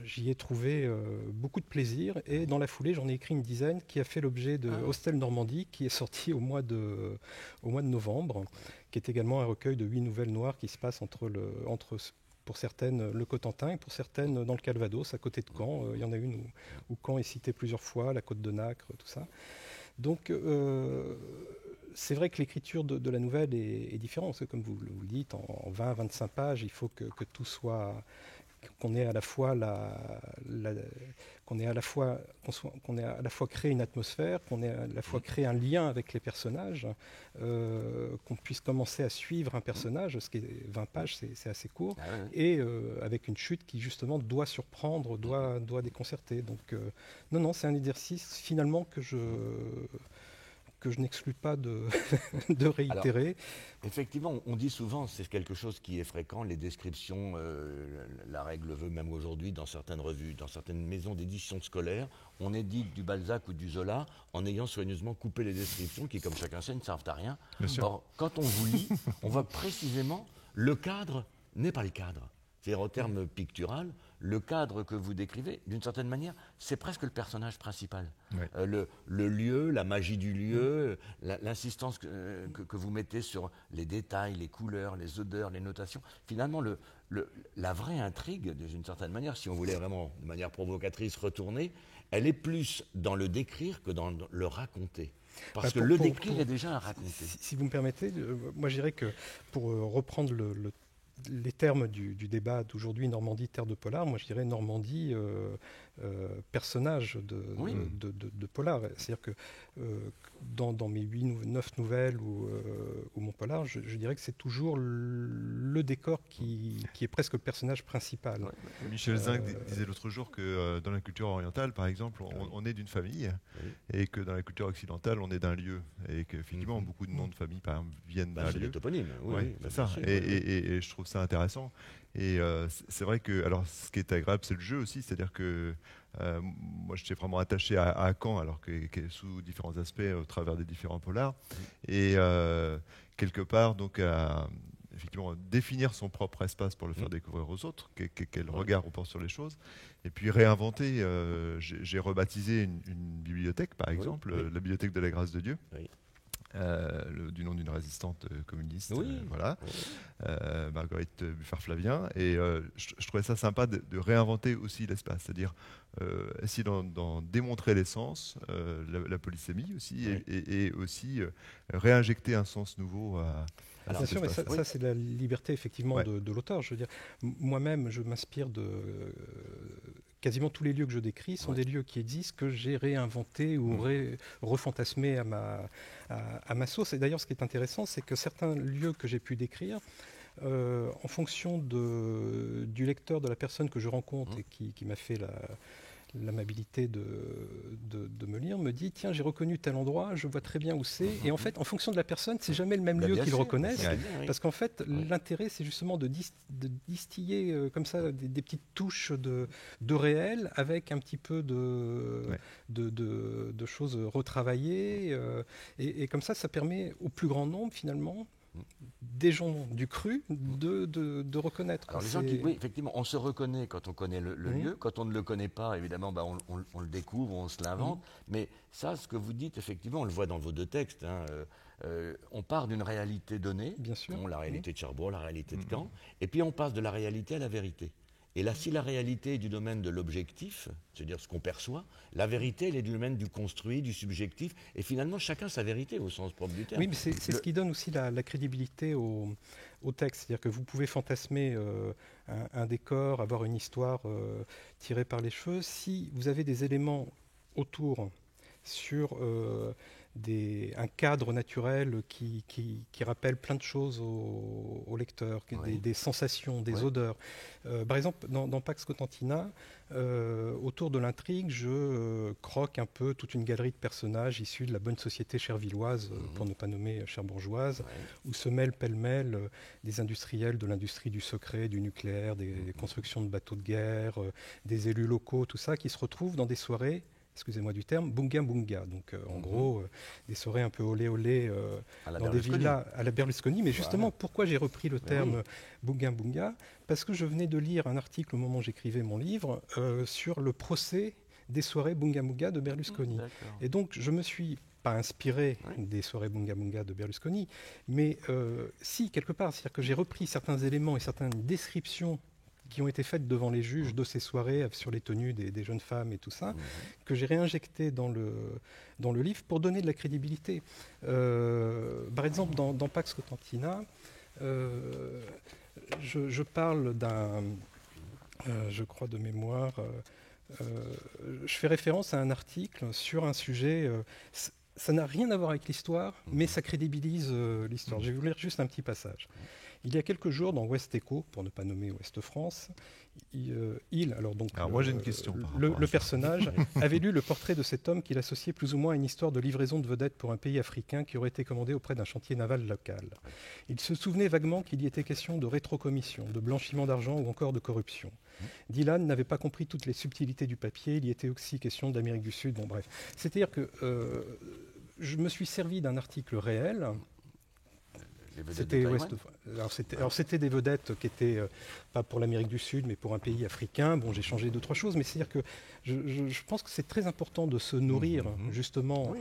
Speaker 3: j'y ai trouvé beaucoup de plaisir. Et dans la foulée, j'en ai écrit une dizaine qui a fait l'objet de Hostel Normandie, qui est sorti au mois de novembre, qui est également un recueil de 8 nouvelles noires qui se passent entre pour certaines le Cotentin et pour certaines dans le Calvados, à côté de Caen. Il y en a une où Caen est cité plusieurs fois, la Côte de Nacre, tout ça. Donc, c'est vrai que l'écriture de la nouvelle est différente, parce que comme vous le dites, en 20-25 pages, il faut que tout soit, qu'on ait à la fois créé une atmosphère, qu'on ait à la fois créé un lien avec les personnages, qu'on puisse commencer à suivre un personnage, ce qui est 20 pages, c'est assez court, et avec une chute qui justement doit surprendre, doit déconcerter. Donc non, c'est un exercice finalement que je n'exclus pas de réitérer.
Speaker 2: Alors, effectivement, on dit souvent, c'est quelque chose qui est fréquent, les descriptions, la règle veut même aujourd'hui dans certaines revues, dans certaines maisons d'édition scolaires, on édite du Balzac ou du Zola en ayant soigneusement coupé les descriptions qui, comme chacun sait, ne servent à rien. Or, quand on vous lit, on voit précisément, le cadre n'est pas le cadre. C'est-à-dire au terme pictural, le cadre que vous décrivez, d'une certaine manière, c'est presque le personnage principal. Ouais. Le lieu, la magie du lieu, l'insistance que vous mettez sur les détails, les couleurs, les odeurs, les notations. Finalement, la vraie intrigue, d'une certaine manière, si on voulait vraiment, de manière provocatrice, retourner, elle est plus dans le décrire que dans le raconter. Parce que le décrire est déjà un raconter.
Speaker 3: Si vous me permettez, moi je dirais que pour reprendre les termes du débat d'aujourd'hui, Normandie, terre de polar, moi je dirais Normandie, personnage de polar. C'est-à-dire que dans mes 9 nouvelles ou mon polar, je dirais que c'est toujours le décor qui est presque le personnage principal.
Speaker 4: Ouais. Michel Zinc disait l'autre jour que dans la culture orientale, par exemple, on est d'une famille, et que dans la culture occidentale, on est d'un lieu. Et qu'effectivement, beaucoup de noms de famille, par exemple, viennent d'un lieu.
Speaker 2: C'est des toponymes,
Speaker 4: c'est ça. Et je trouve ça intéressant. Et c'est vrai que, alors, ce qui est agréable, c'est le jeu aussi, c'est-à-dire que moi, j'étais vraiment attaché à Caen, alors que sous différents aspects, au travers des différents polars. Et quelque part, donc, effectivement, définir son propre espace pour le faire découvrir aux autres, quel regard on porte sur les choses, et puis réinventer. J'ai rebaptisé une bibliothèque, par exemple, la bibliothèque de la Grâce de Dieu. Du nom d'une résistante communiste, voilà, Marguerite Buffard-Flavien. Et je trouvais ça sympa de réinventer aussi l'espace, c'est-à-dire essayer d'en démontrer l'essence, la polysémie aussi, et aussi réinjecter un sens nouveau à
Speaker 3: bien sûr, mais ça c'est la liberté effectivement de l'auteur. Je veux dire, moi-même, je m'inspire de quasiment tous les lieux que je décris sont des lieux qui existent, que j'ai réinventés ou refantasmés à ma sauce. Et d'ailleurs, ce qui est intéressant, c'est que certains lieux que j'ai pu décrire, en fonction du lecteur, de la personne que je rencontre et qui m'a fait l'amabilité de me lire, me dit tiens, j'ai reconnu tel endroit, je vois très bien où c'est. Et en fait, en fonction de la personne, c'est jamais le même lieu qu'ils reconnaissent, parce qu'en fait, l'intérêt, c'est justement de distiller comme ça des petites touches de réel avec un petit peu de choses retravaillées, et comme ça permet au plus grand nombre finalement des gens du cru de reconnaître.
Speaker 2: Alors les gens qui, effectivement, on se reconnaît quand on connaît le lieu. Quand on ne le connaît pas, évidemment, on le découvre, on se l'invente. Mais ça, ce que vous dites, effectivement, on le voit dans vos deux textes. On part d'une réalité donnée,
Speaker 3: bien sûr,
Speaker 2: la réalité de Cherbourg, la réalité de Caen, et puis on passe de la réalité à la vérité. Et là, si la réalité est du domaine de l'objectif, c'est-à-dire ce qu'on perçoit, la vérité, elle est du domaine du construit, du subjectif, et finalement, chacun sa vérité au sens propre du terme.
Speaker 3: Oui, mais c'est ce qui donne aussi la crédibilité au texte. C'est-à-dire que vous pouvez fantasmer un décor, avoir une histoire tirée par les cheveux. Si vous avez des éléments autour sur un cadre naturel qui rappelle plein de choses au lecteur, des sensations, des odeurs. Par exemple, dans Pax Cotentina, autour de l'intrigue, je croque un peu toute une galerie de personnages issus de la bonne société chervilloise, pour ne pas nommer cherbourgeoise, où se mêlent pêle-mêle des industriels de l'industrie du secret, du nucléaire, des constructions de bateaux de guerre, des élus locaux, tout ça, qui se retrouvent dans des soirées, excusez-moi du terme, bunga bunga. Donc en gros, des soirées un peu olé olé dans des villas à la Berlusconi. Mais justement, pourquoi j'ai repris le terme bunga bunga? Parce que je venais de lire un article au moment où j'écrivais mon livre sur le procès des soirées bunga bunga de Berlusconi. Et donc je me suis pas inspiré des soirées bunga bunga de Berlusconi, mais si, quelque part, c'est-à-dire que j'ai repris certains éléments et certaines descriptions qui ont été faites devant les juges de ces soirées sur les tenues des jeunes femmes et tout ça, que j'ai réinjecté dans le livre pour donner de la crédibilité. Par exemple, dans Pax Cotentina, je parle je crois de mémoire, je fais référence à un article sur un sujet... ça n'a rien à voir avec l'histoire, mais ça crédibilise l'histoire. Je vais vous lire juste un petit passage. Il y a quelques jours, dans Ouest Éco, pour ne pas nommer Ouest France,
Speaker 4: moi j'ai une question.
Speaker 3: Le personnage avait lu le portrait de cet homme qu'il associait plus ou moins à une histoire de livraison de vedettes pour un pays africain qui aurait été commandé auprès d'un chantier naval local. Il se souvenait vaguement qu'il y était question de rétrocommission, de blanchiment d'argent ou encore de corruption. Dylan n'avait pas compris toutes les subtilités du papier, il y était aussi question d'Amérique du Sud, bon bref. C'est-à-dire que je me suis servi d'un article réel. C'était des vedettes qui étaient pas pour l'Amérique du Sud, mais pour un pays africain. Bon, j'ai changé 2-3 choses, mais c'est-à-dire que je pense que c'est très important de se nourrir justement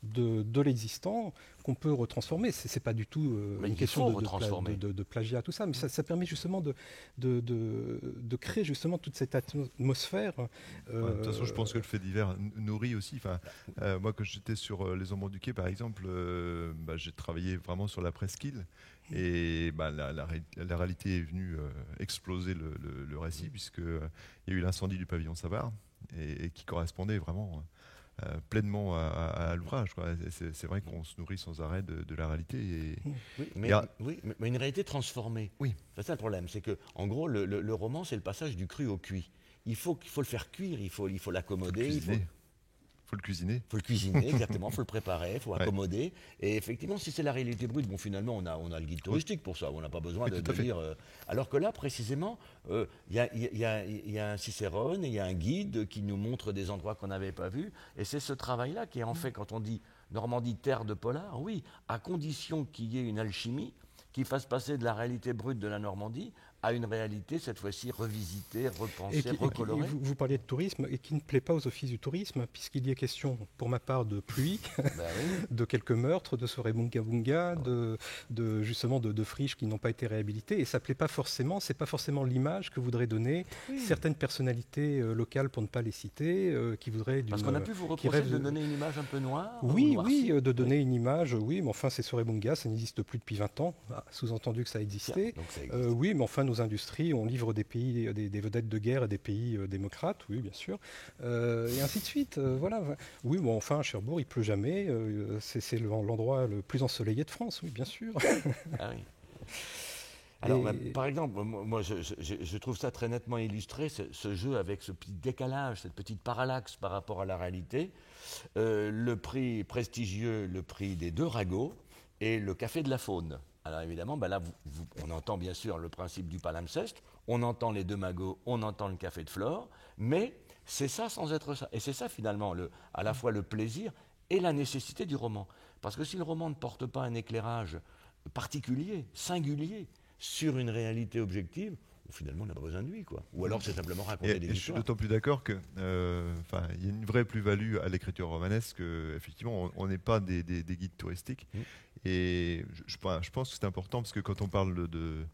Speaker 3: de l'existant qu'on peut retransformer. C'est pas du tout une question de plagiat, tout ça, mais ça permet justement de créer justement toute cette atmosphère.
Speaker 4: De toute façon, je pense que le fait divers nourrit aussi. Moi, quand j'étais sur Les Ombres du Quai, par exemple, j'ai travaillé vraiment sur la presqu'île. Et la réalité est venue exploser le récit, puisqu'il y a eu l'incendie du pavillon Savard, et qui correspondait vraiment pleinement à l'ouvrage. C'est vrai qu'on se nourrit sans arrêt de la réalité.
Speaker 2: Mais une réalité transformée.
Speaker 4: Oui.
Speaker 2: C'est ça le problème, c'est que en gros, le roman, c'est le passage du cru au cuit. Il faut le faire cuire, il faut l'accommoder.
Speaker 4: faut le cuisiner.
Speaker 2: Il faut le cuisiner, exactement, il faut le préparer, il faut accommoder. Et effectivement, si c'est la réalité brute, bon, finalement, on a le guide touristique pour ça, on n'a pas besoin de lire. Alors que là, précisément, il y a un Cicérone et il y a un guide qui nous montre des endroits qu'on n'avait pas vus. Et c'est ce travail-là qui est en fait, quand on dit Normandie, terre de polar, oui, à condition qu'il y ait une alchimie qui fasse passer de la réalité brute de la Normandie à une réalité, cette fois-ci, revisitée, repensée, recolorée.
Speaker 3: Vous parliez de tourisme, et qui ne plaît pas aux offices du tourisme, puisqu'il y est question, pour ma part, de pluie, de quelques meurtres, de soirées bunga-bunga, justement de friches qui n'ont pas été réhabilitées, et ça ne plaît pas forcément, c'est pas forcément l'image que voudraient donner certaines personnalités locales, pour ne pas les citer, qui voudraient...
Speaker 2: Parce qu'on a pu vous reprocher de donner une image un peu noire.
Speaker 3: Oui, de donner une image, oui, mais enfin, ces soirées bunga, ça n'existe plus depuis 20 ans, sous-entendu que ça existait.
Speaker 2: Donc, ça existe.
Speaker 3: Oui, mais enfin, nos industries, on livre des pays, des vedettes de guerre à des pays démocrates, oui, bien sûr, et ainsi de suite. Voilà. Oui, bon, enfin, à Cherbourg, il pleut jamais. C'est l'endroit le plus ensoleillé de France, oui, bien sûr.
Speaker 2: Ah oui. Alors, par exemple, moi, je trouve ça très nettement illustré, ce jeu avec ce petit décalage, cette petite parallaxe par rapport à la réalité. Le prix prestigieux, le prix des 2 ragots et le café de la Faune. Alors évidemment, là, on entend bien sûr le principe du palimpseste, on entend les 2 magots, on entend le café de Flore, mais c'est ça sans être ça. Et c'est ça finalement, à la fois le plaisir et la nécessité du roman. Parce que si le roman ne porte pas un éclairage particulier, singulier, sur une réalité objective, finalement on n'a pas besoin de lui, quoi. Ou alors c'est simplement raconter des histoires.
Speaker 4: Je suis d'autant plus d'accord que il y a une vraie plus-value à l'écriture romanesque. Effectivement, on n'est pas des guides touristiques. Et je pense que c'est important parce que quand on parle de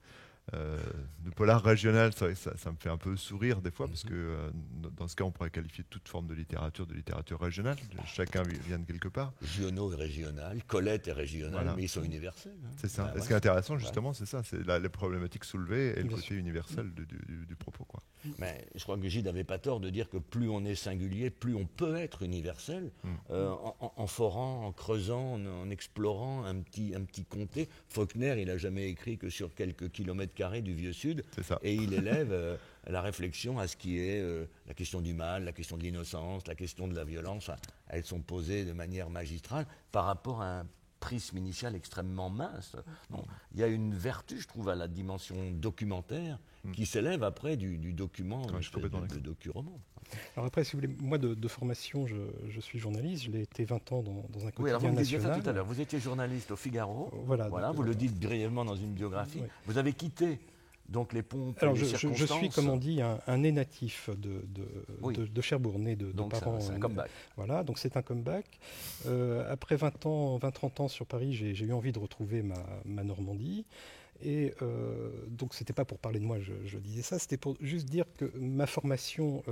Speaker 4: polar régional, ça me fait un peu sourire des fois, parce que dans ce cas, on pourrait qualifier toute forme de littérature régionale. Chacun vient de quelque part.
Speaker 2: Giono est régional, Colette est régionale,
Speaker 4: voilà.
Speaker 2: Mais ils sont universels. Hein.
Speaker 4: C'est ça. Ce qui est intéressant, justement, c'est ça, c'est les problématiques soulevées et le côté universel du propos, quoi.
Speaker 2: Mais je crois que Gide n'avait pas tort de dire que plus on est singulier, plus on peut être universel, en forant, en creusant, en explorant un petit comté. Faulkner, il n'a jamais écrit que sur quelques kilomètres carrés du Vieux Sud, et il élève la réflexion à ce qui est la question du mal, la question de l'innocence, la question de la violence. Elles sont posées de manière magistrale par rapport à un prisme initial extrêmement mince. Bon, il y a une vertu, je trouve, à la dimension documentaire qui s'élève après du document, de docu-roman.
Speaker 3: Alors après, si vous voulez, moi de formation, je suis journaliste, je l'ai été 20 ans dans un quotidien national.
Speaker 2: Oui, alors vous me disiez ça tout à l'heure, vous étiez journaliste au Figaro, voilà, vous le dites brièvement dans une biographie, vous avez quitté donc les pompes,
Speaker 3: alors
Speaker 2: les circonstances.
Speaker 3: Je suis, comme on dit, un né natif de Cherbourg, né de parents.
Speaker 2: C'est un comeback.
Speaker 3: Voilà, donc c'est un comeback. Après 20-30 ans sur Paris, j'ai eu envie de retrouver ma Normandie. Et donc c'était pas pour parler de moi, je disais ça, c'était pour juste dire que ma formation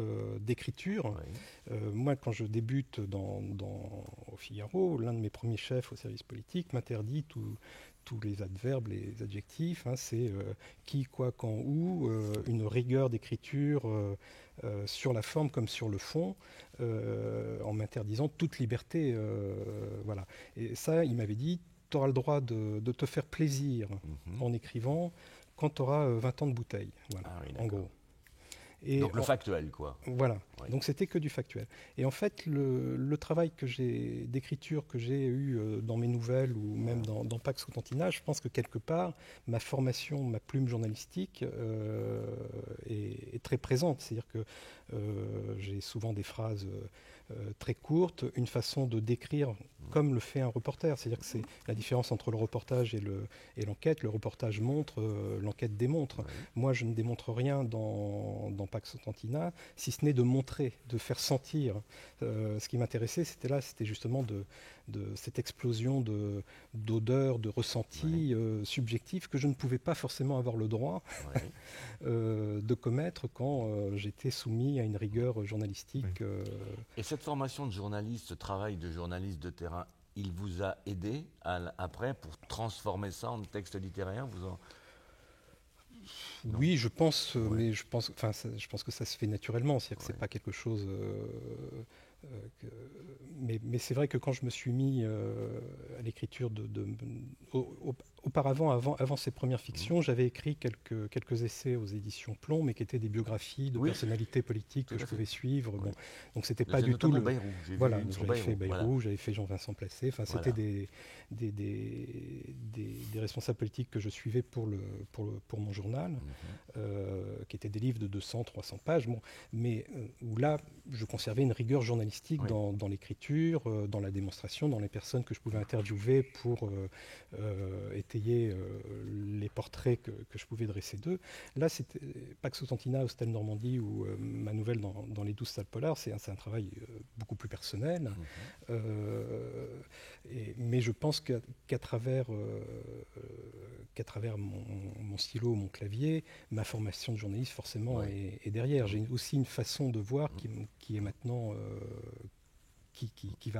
Speaker 3: d'écriture, moi quand je débute au Figaro, l'un de mes premiers chefs au service politique m'interdit tous les adverbes, les adjectifs, c'est qui, quoi, quand, où, une rigueur d'écriture sur la forme comme sur le fond, en m'interdisant toute liberté. Voilà. Et ça, il m'avait dit, tu auras le droit de te faire plaisir en écrivant quand tu auras 20 ans de bouteille, voilà, en gros.
Speaker 2: Et donc le factuel, quoi.
Speaker 3: Voilà, donc c'était que du factuel. Et en fait, le travail d'écriture que j'ai eu dans mes nouvelles ou même dans Pax Cotentina, je pense que quelque part, ma formation, ma plume journalistique est très présente. C'est-à-dire que j'ai souvent des phrases très courtes, une façon de décrire comme le fait un reporter. C'est-à-dire que c'est la différence entre le reportage et l'enquête. Le reportage montre, l'enquête démontre. Moi, je ne démontre rien dans Pax Cotentina, si ce n'est de montrer, de faire sentir. Ce qui m'intéressait, c'était justement de cette explosion d'odeurs, de ressentis subjectifs que je ne pouvais pas forcément avoir le droit de commettre quand j'étais soumis à une rigueur journalistique.
Speaker 2: Et cette formation de journaliste, ce travail de journaliste de terrain, il vous a aidé après pour transformer ça en texte littéraire
Speaker 3: Oui, je pense, mais je pense que ça se fait naturellement. C'est-à-dire que c'est pas quelque chose. Mais c'est vrai que quand je me suis mis à l'écriture auparavant, avant ces premières fictions, j'avais écrit quelques essais aux éditions Plomb, mais qui étaient des biographies de personnalités politiques que je pouvais suivre. Bon, donc c'était pas du tout
Speaker 2: Bayrou.
Speaker 3: Voilà, j'avais fait Bayrou, j'avais fait Jean-Vincent Placé. Enfin, c'était des responsables politiques que je suivais pour mon journal, qui étaient des livres de 200-300 pages. Bon, mais où là, je conservais une rigueur journalistique dans l'écriture, dans la démonstration, dans les personnes que je pouvais interviewer pour étayer les portraits que je pouvais dresser d'eux. Là, c'était Pax Otantina, Hostel Normandie ou ma nouvelle dans les 12 salles polars, c'est un travail beaucoup plus personnel. Mais je pense qu'à travers mon stylo, mon clavier, ma formation de journaliste forcément est derrière. J'ai aussi une façon de voir qui est maintenant qui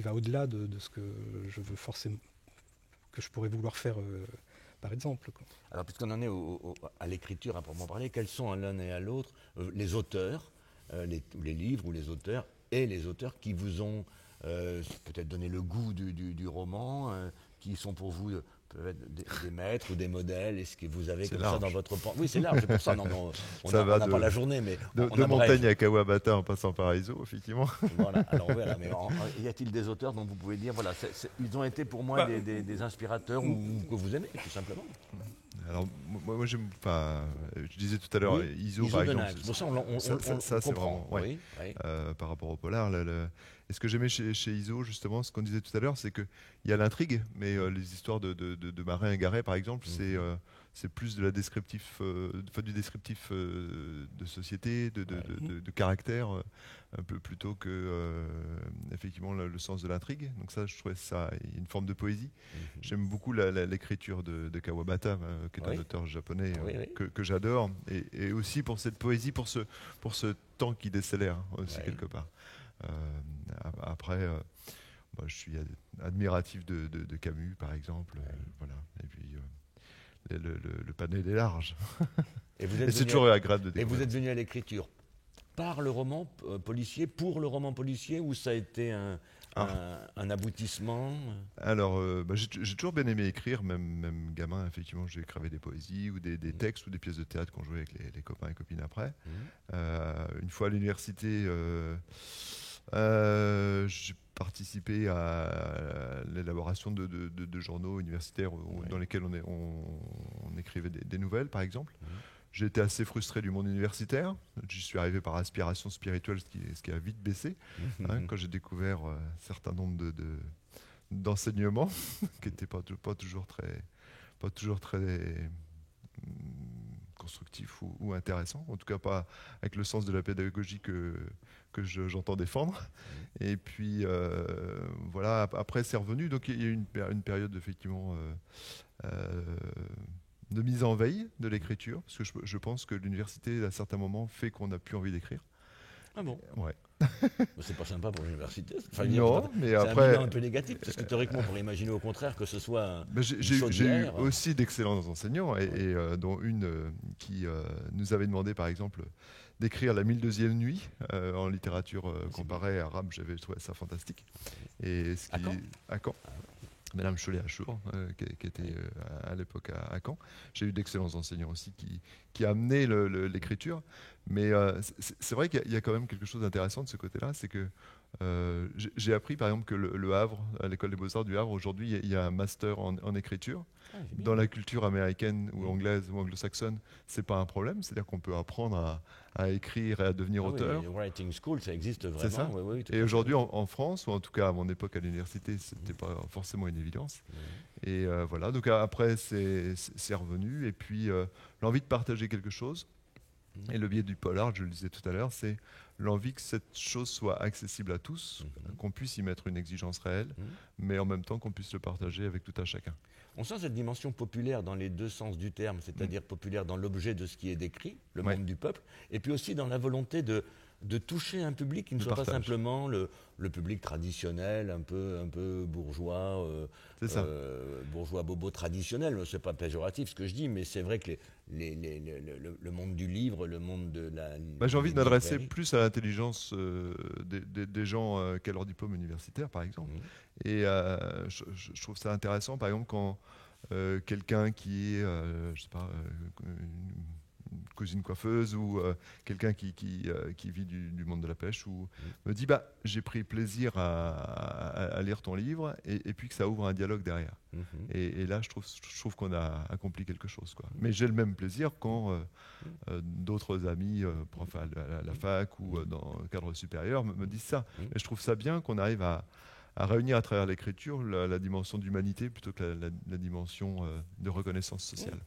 Speaker 3: va au-delà de ce que je veux forcément, que je pourrais vouloir faire par exemple.
Speaker 2: Alors, puisqu'on en est à l'écriture à proprement parler, quels sont à l'un et à l'autre les auteurs, les livres ou les auteurs, et les auteurs qui vous ont peut-être donné le goût du roman, qui sont pour vous peut-être des maîtres ou des modèles? Est-ce que vous avez comme ça dans votre pensée? Oui, c'est large, c'est pour ça. Non, on n'a pas la journée, mais
Speaker 4: de Montaigne à Kawabata en passant par Iso, effectivement.
Speaker 2: Voilà, alors on verra. Mais y a-t-il des auteurs dont vous pouvez dire, voilà, ils ont été pour moi des inspirateurs ou que vous aimez, tout simplement?
Speaker 4: Alors, moi je disais tout à l'heure, Iso par exemple.
Speaker 2: Pour ça, on
Speaker 4: c'est
Speaker 2: comprend.
Speaker 4: vraiment, par rapport au polar. Et ce que j'aimais chez Iso, justement, ce qu'on disait tout à l'heure, c'est qu'il y a l'intrigue, mais les histoires de marins égarés, par exemple, c'est plus de la descriptif, du descriptif de société, de caractère, un peu plutôt que effectivement le sens de l'intrigue. Donc ça, je trouvais ça une forme de poésie. J'aime beaucoup l'écriture de Kawabata, qui est un auteur japonais que j'adore, et aussi pour cette poésie, pour ce temps qui décélère aussi quelque part. Après, je suis admiratif de Camus, par exemple. Voilà. Et puis le panel est large. Et c'est toujours agréable de découvrir.
Speaker 2: Et vous êtes venu à l'écriture par le roman policier, pour le roman policier, ou ça a été un aboutissement?
Speaker 4: Alors, j'ai toujours bien aimé écrire, même gamin, effectivement, j'écrivais des poésies ou des textes ou des pièces de théâtre qu'on jouait avec les copains et copines après. Une fois à l'université, j'ai participé à l'élaboration de journaux universitaires dans lesquels on écrivait des nouvelles, par exemple. J'ai été assez frustré du monde universitaire. J'y suis arrivé par aspiration spirituelle, ce qui a vite baissé, quand j'ai découvert un certain nombre d'enseignements qui n'étaient pas toujours très constructifs ou intéressants, en tout cas pas avec le sens de la pédagogie que j'entends défendre. Et puis voilà, après c'est revenu, donc il y a eu une période effectivement de mise en veille de l'écriture, parce que je pense que l'université à certains moments fait qu'on n'a plus envie d'écrire.
Speaker 2: Ah bon?
Speaker 4: Ouais.
Speaker 2: C'est pas sympa pour l'université.
Speaker 4: Non, mais après,
Speaker 2: c'est un peu négatif, parce que théoriquement, on pourrait imaginer au contraire que ce soit.
Speaker 4: J'ai eu aussi d'excellents enseignants, et dont une qui nous avait demandé, par exemple, d'écrire la 1002e nuit en littérature comparée arabe. J'avais trouvé ça fantastique. Et à Caen. Madame Cholet-Achour, qui était à l'époque à Caen. J'ai eu d'excellents enseignants aussi qui amenaient l'écriture. Mais c'est vrai qu'il y a quand même quelque chose d'intéressant de ce côté-là, c'est que j'ai appris par exemple que le Havre, à l'école des Beaux-Arts du Havre, aujourd'hui, il y a un master en écriture. Dans la culture américaine ou anglaise ou anglo-saxonne, c'est pas un problème. C'est-à-dire qu'on peut apprendre à écrire et à devenir auteur.
Speaker 2: Oui, writing school, ça existe vraiment.
Speaker 4: C'est ça. Et aujourd'hui, en France, ou en tout cas à mon époque à l'université, c'était pas forcément une évidence. Et voilà. Donc après, c'est revenu. Et puis l'envie de partager quelque chose. Et le biais du polar, je le disais tout à l'heure, c'est l'envie que cette chose soit accessible à tous, qu'on puisse y mettre une exigence réelle, mais en même temps qu'on puisse le partager avec tout un chacun.
Speaker 2: On sent cette dimension populaire dans les deux sens du terme, c'est-à-dire populaire dans l'objet de ce qui est décrit, le monde du peuple, et puis aussi dans la volonté de toucher un public qui ne soit pas simplement le public traditionnel, un peu bourgeois, bourgeois bobo traditionnel. C'est pas péjoratif ce que je dis, mais c'est vrai que le monde du livre, le monde de la...
Speaker 4: J'ai envie de m'adresser plus à l'intelligence des gens qu'à leur diplôme universitaire, par exemple. Et je trouve ça intéressant, par exemple, quand quelqu'un qui est, je sais pas, une cousine coiffeuse ou quelqu'un qui vit du monde de la pêche, ou me dit j'ai pris plaisir à lire ton livre, et puis que ça ouvre un dialogue derrière. Et là, je trouve qu'on a accompli quelque chose, quoi. Mais j'ai le même plaisir quand d'autres amis, profs à la fac ou dans le cadre supérieur, me disent ça. Et je trouve ça bien qu'on arrive à réunir à travers l'écriture la dimension d'humanité plutôt que la dimension de reconnaissance sociale.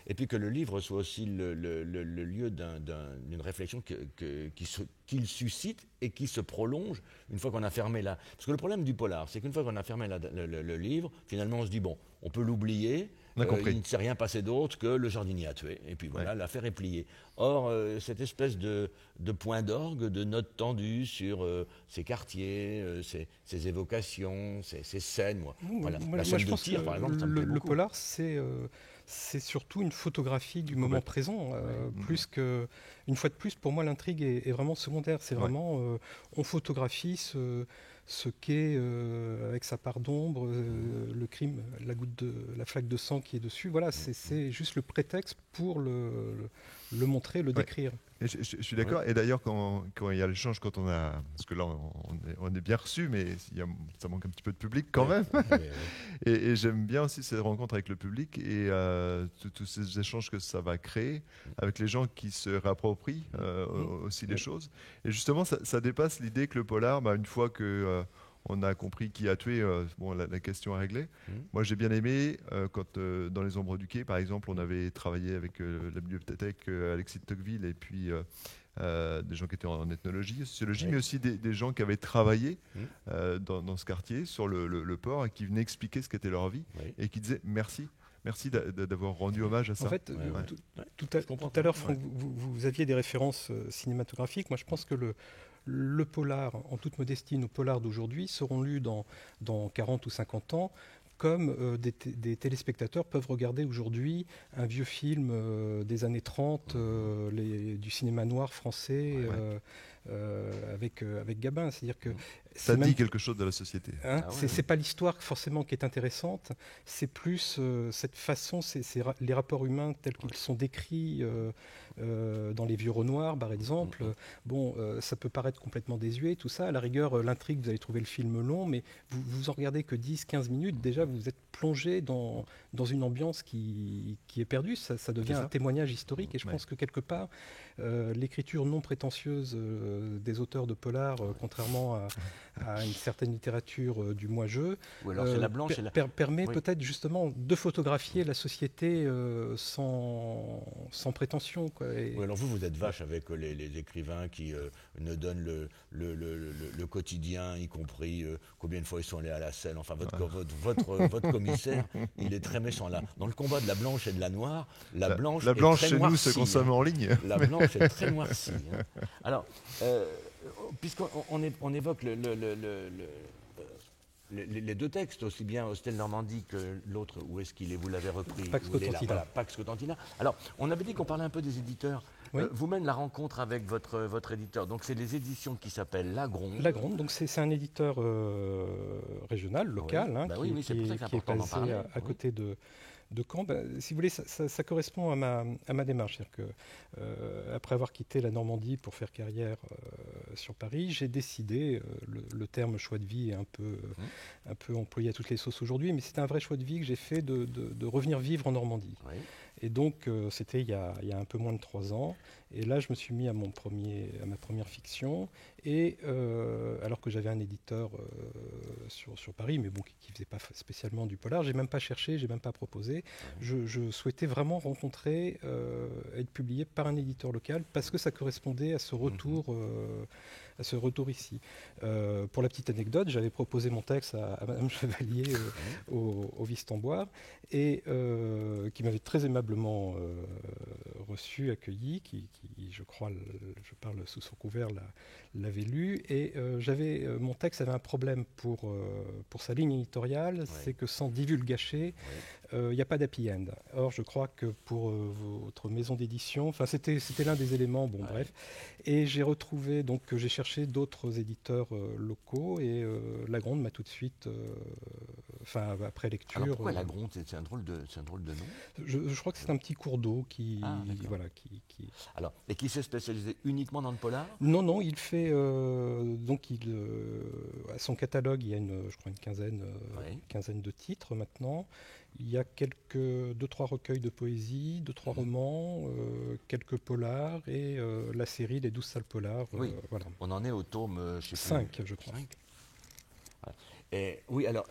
Speaker 2: Et puis que le livre soit aussi le lieu d'une réflexion qu'il suscite et qui se prolonge une fois qu'on a fermé la... Parce que le problème du polar, c'est qu'une fois qu'on a fermé le livre, finalement on se dit, bon, on peut l'oublier, il ne s'est rien passé d'autre que le jardinier a tué, et puis voilà, l'affaire est pliée. Or, cette espèce de point d'orgue, de notes tendues sur ces quartiers, ces évocations, ces scènes, la scène de tir, par exemple, ça me plaît beaucoup.
Speaker 3: Le polar, c'est surtout une photographie du moment présent, plus que, une fois de plus, pour moi l'intrigue est vraiment secondaire. C'est vraiment, on photographie ce qu'est, avec sa part d'ombre, le crime, la flaque de sang qui est dessus. Voilà, c'est juste le prétexte pour le montrer, le décrire.
Speaker 4: Et je suis d'accord. Et d'ailleurs, quand il y a l'échange, parce que là, on est bien reçu, mais ça manque un petit peu de public quand même. Et j'aime bien aussi ces rencontres avec le public et tous ces échanges que ça va créer avec les gens qui se réapproprient aussi les choses. Et justement, ça dépasse l'idée que le polar, une fois que on a compris qui a tué, la question est réglée. Moi, j'ai bien aimé quand, dans Les Ombres du Quai, par exemple, on avait travaillé avec la bibliothèque Alexis de Tocqueville et puis des gens qui étaient en ethnologie, sociologie, mais aussi des gens qui avaient travaillé dans ce quartier, sur le port, et qui venaient expliquer ce qu'était leur vie, et qui disaient merci. Merci d'avoir rendu hommage à ça.
Speaker 3: En fait, tout à l'heure, Franck, vous aviez des références cinématographiques. Moi, je pense que le polar, en toute modestie, nos polars d'aujourd'hui seront lus dans 40 ou 50 ans, comme des téléspectateurs peuvent regarder aujourd'hui un vieux film des années 30, du cinéma noir français, avec Gabin. C'est-à-dire que
Speaker 4: ça dit quelque chose de la société.
Speaker 3: C'est pas l'histoire forcément qui est intéressante, c'est plus cette façon, c'est les rapports humains tels qu'ils sont décrits dans Les Vieux Renoirs, par exemple. Ça peut paraître complètement désuet, tout ça. À la rigueur, l'intrigue, vous allez trouver le film long, mais vous en regardez que 10-15 minutes. Déjà, vous êtes plongé dans une ambiance qui est perdue. Ça devient un témoignage historique. Et je pense que quelque part, l'écriture non prétentieuse des auteurs de polar, contrairement à une certaine littérature du moi-je, permet peut-être justement de photographier la société sans prétention, quoi.
Speaker 2: Alors vous êtes vache avec les écrivains qui ne donnent le quotidien, y compris combien de fois ils sont allés à la selle. Enfin, votre commissaire, il est très méchant là. Dans le combat de la blanche et de la noire, la blanche
Speaker 4: chez nous se consomme en ligne.
Speaker 2: La blanche est très noircie. Alors, puisqu'on évoque les deux textes, aussi bien Hostel Normandie que l'autre, où est-ce qu'il est, vous l'avez repris,
Speaker 3: Pax Cotentina.
Speaker 2: Pax Cotentina. Alors, on avait dit qu'on parlait un peu des éditeurs. Vous mènez la rencontre avec votre éditeur. Donc, c'est les éditions qui s'appellent La Gronde.
Speaker 3: La Gronde, donc c'est un éditeur régional, local, qui est basé à côté de Caen. Si vous voulez, ça correspond à ma démarche. C'est-à-dire que, après avoir quitté la Normandie pour faire carrière sur Paris, j'ai décidé, le terme choix de vie est un peu employé à toutes les sauces aujourd'hui, mais c'est un vrai choix de vie que j'ai fait de revenir vivre en Normandie. Et donc, c'était il y a un peu moins de 3 ans. Et là, je me suis mis à ma première fiction. Et alors que j'avais un éditeur sur Paris, mais qui ne faisait pas spécialement du polar, j'ai même pas cherché, j'ai même pas proposé. Je souhaitais vraiment rencontrer, être publié par un éditeur local, parce que ça correspondait à ce retour. À ce retour ici. Pour la petite anecdote, j'avais proposé mon texte à Madame Chevalier au Vistemboire, et qui m'avait très aimablement reçu, accueilli, qui je crois, je parle sous son couvert, l'avait lu, et mon texte avait un problème pour sa ligne éditoriale, c'est que sans divulgacher, Il n'y a pas d'happy end. Or, je crois que pour votre maison d'édition, c'était l'un des éléments, bref. Et j'ai retrouvé, donc j'ai cherché d'autres éditeurs locaux, et Lagronde m'a tout de suite, après lecture...
Speaker 2: Alors pourquoi Lagronde? C'est un drôle de nom.
Speaker 3: Je crois que c'est un petit cours d'eau qui...
Speaker 2: Alors, et qui s'est spécialisé uniquement dans le polar?
Speaker 3: Non, il fait... à son catalogue, il y a je crois une quinzaine de titres maintenant. Il y a 2-3 recueils de poésie, 2-3 romans, quelques polars et la série Les 12 salles polars. Voilà.
Speaker 2: On en est au tome
Speaker 3: 5, je crois.
Speaker 2: 5. Voilà. Et, oui, alors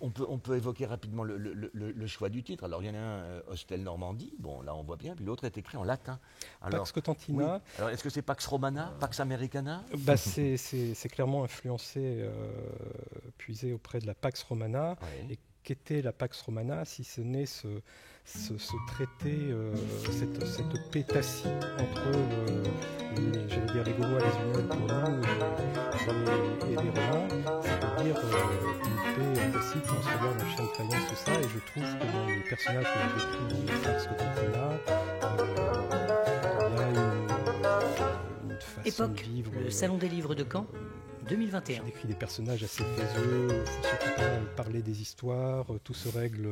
Speaker 2: on peut évoquer rapidement le choix du titre. Alors il y en a un, Hostel Normandie, là on voit bien, puis l'autre est écrit en latin. Alors,
Speaker 3: Pax Cotentina.
Speaker 2: Oui. Alors est-ce que c'est Pax Romana, Pax Americana?
Speaker 3: C'est clairement influencé, puisé auprès de la Pax Romana.
Speaker 2: Oui.
Speaker 3: Et qu'était la Pax Romana si ce n'est ce traité, cette paix tacite entre les Gaulois, les Unions pour nous et les Romains, c'est-à-dire une paix tacite, on se regarde en chien de faïence, tout ça, et je trouve que dans les personnages que j'ai décrits dans les Pax Cotentina, il y a une façon de vivre...
Speaker 1: Le Salon des livres de Caen, 2021.
Speaker 3: J'ai décrit des personnages assez taiseux, il faut surtout pas parler des histoires, tout se règle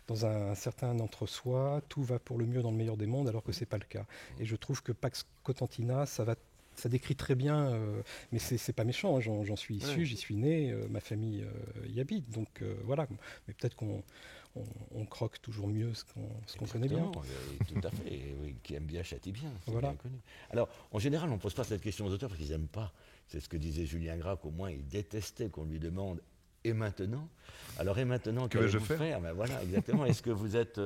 Speaker 3: dans un certain entre-soi, tout va pour le mieux dans le meilleur des mondes, alors que c'est pas le cas. Et je trouve que Pax Cotentina, ça décrit très bien, mais c'est pas méchant, hein, j'en suis issu, j'y suis né, ma famille y habite, donc voilà. Mais peut-être qu'on croque toujours mieux ce qu'on connaît bien.
Speaker 2: Tout à fait, oui, qui aime bien châtie bien, c'est
Speaker 3: voilà.
Speaker 2: Bien connu. Alors, en général, on ne pose pas cette question aux auteurs parce qu'ils n'aiment pas. C'est ce que disait Julien Gras, qu'au moins il détestait qu'on lui demande « et maintenant ?» Alors, et maintenant, qu'allez-vous faire? Voilà, exactement. Est-ce que vous êtes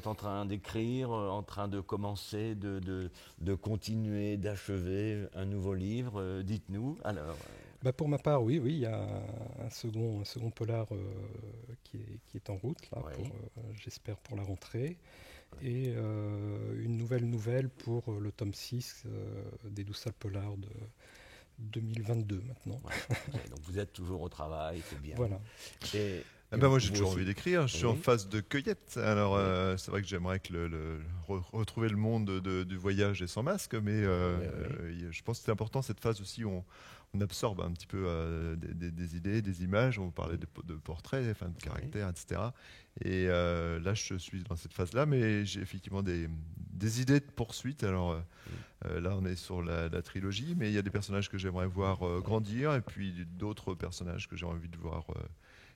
Speaker 2: en train d'écrire, en train de commencer, de continuer, d'achever un nouveau livre? Dites-nous. Alors...
Speaker 3: pour ma part, oui, il y a un second polar qui est en route, là, j'espère pour la rentrée, et une nouvelle pour le tome 6 des 12 salles polars de 2022 maintenant.
Speaker 2: Donc vous êtes toujours au travail, c'est bien.
Speaker 3: Voilà.
Speaker 2: Et
Speaker 4: moi j'ai toujours envie d'écrire, je suis en phase de cueillette. Alors c'est vrai que j'aimerais que retrouver le monde du voyage et sans masque, mais je pense que c'est important cette phase aussi où on absorbe un petit peu des idées, des images, on parlait de portraits, de caractères, etc. Et là je suis dans cette phase-là, mais j'ai effectivement des idées de poursuite. Alors là on est sur la trilogie, mais il y a des personnages que j'aimerais voir grandir, et puis d'autres personnages que j'ai envie de voir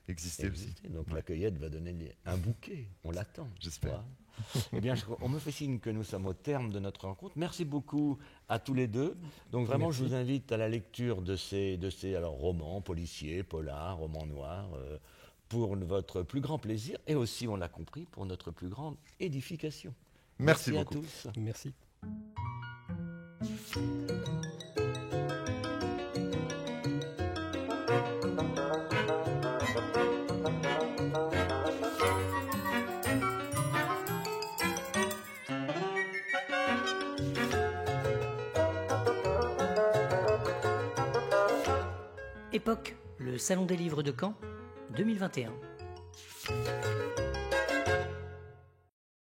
Speaker 4: exister aussi.
Speaker 2: Donc la cueillette va donner un bouquet, on l'attend.
Speaker 4: J'espère.
Speaker 2: Eh bien, on me fait signe que nous sommes au terme de notre rencontre. Merci beaucoup à tous les deux. Donc vraiment, je vous invite à la lecture de ces romans, policiers, polars, romans noirs, pour votre plus grand plaisir et aussi, on l'a compris, pour notre plus grande édification.
Speaker 4: Merci beaucoup.
Speaker 2: À tous.
Speaker 3: Merci.
Speaker 1: Époque, le Salon des livres de Caen, 2021.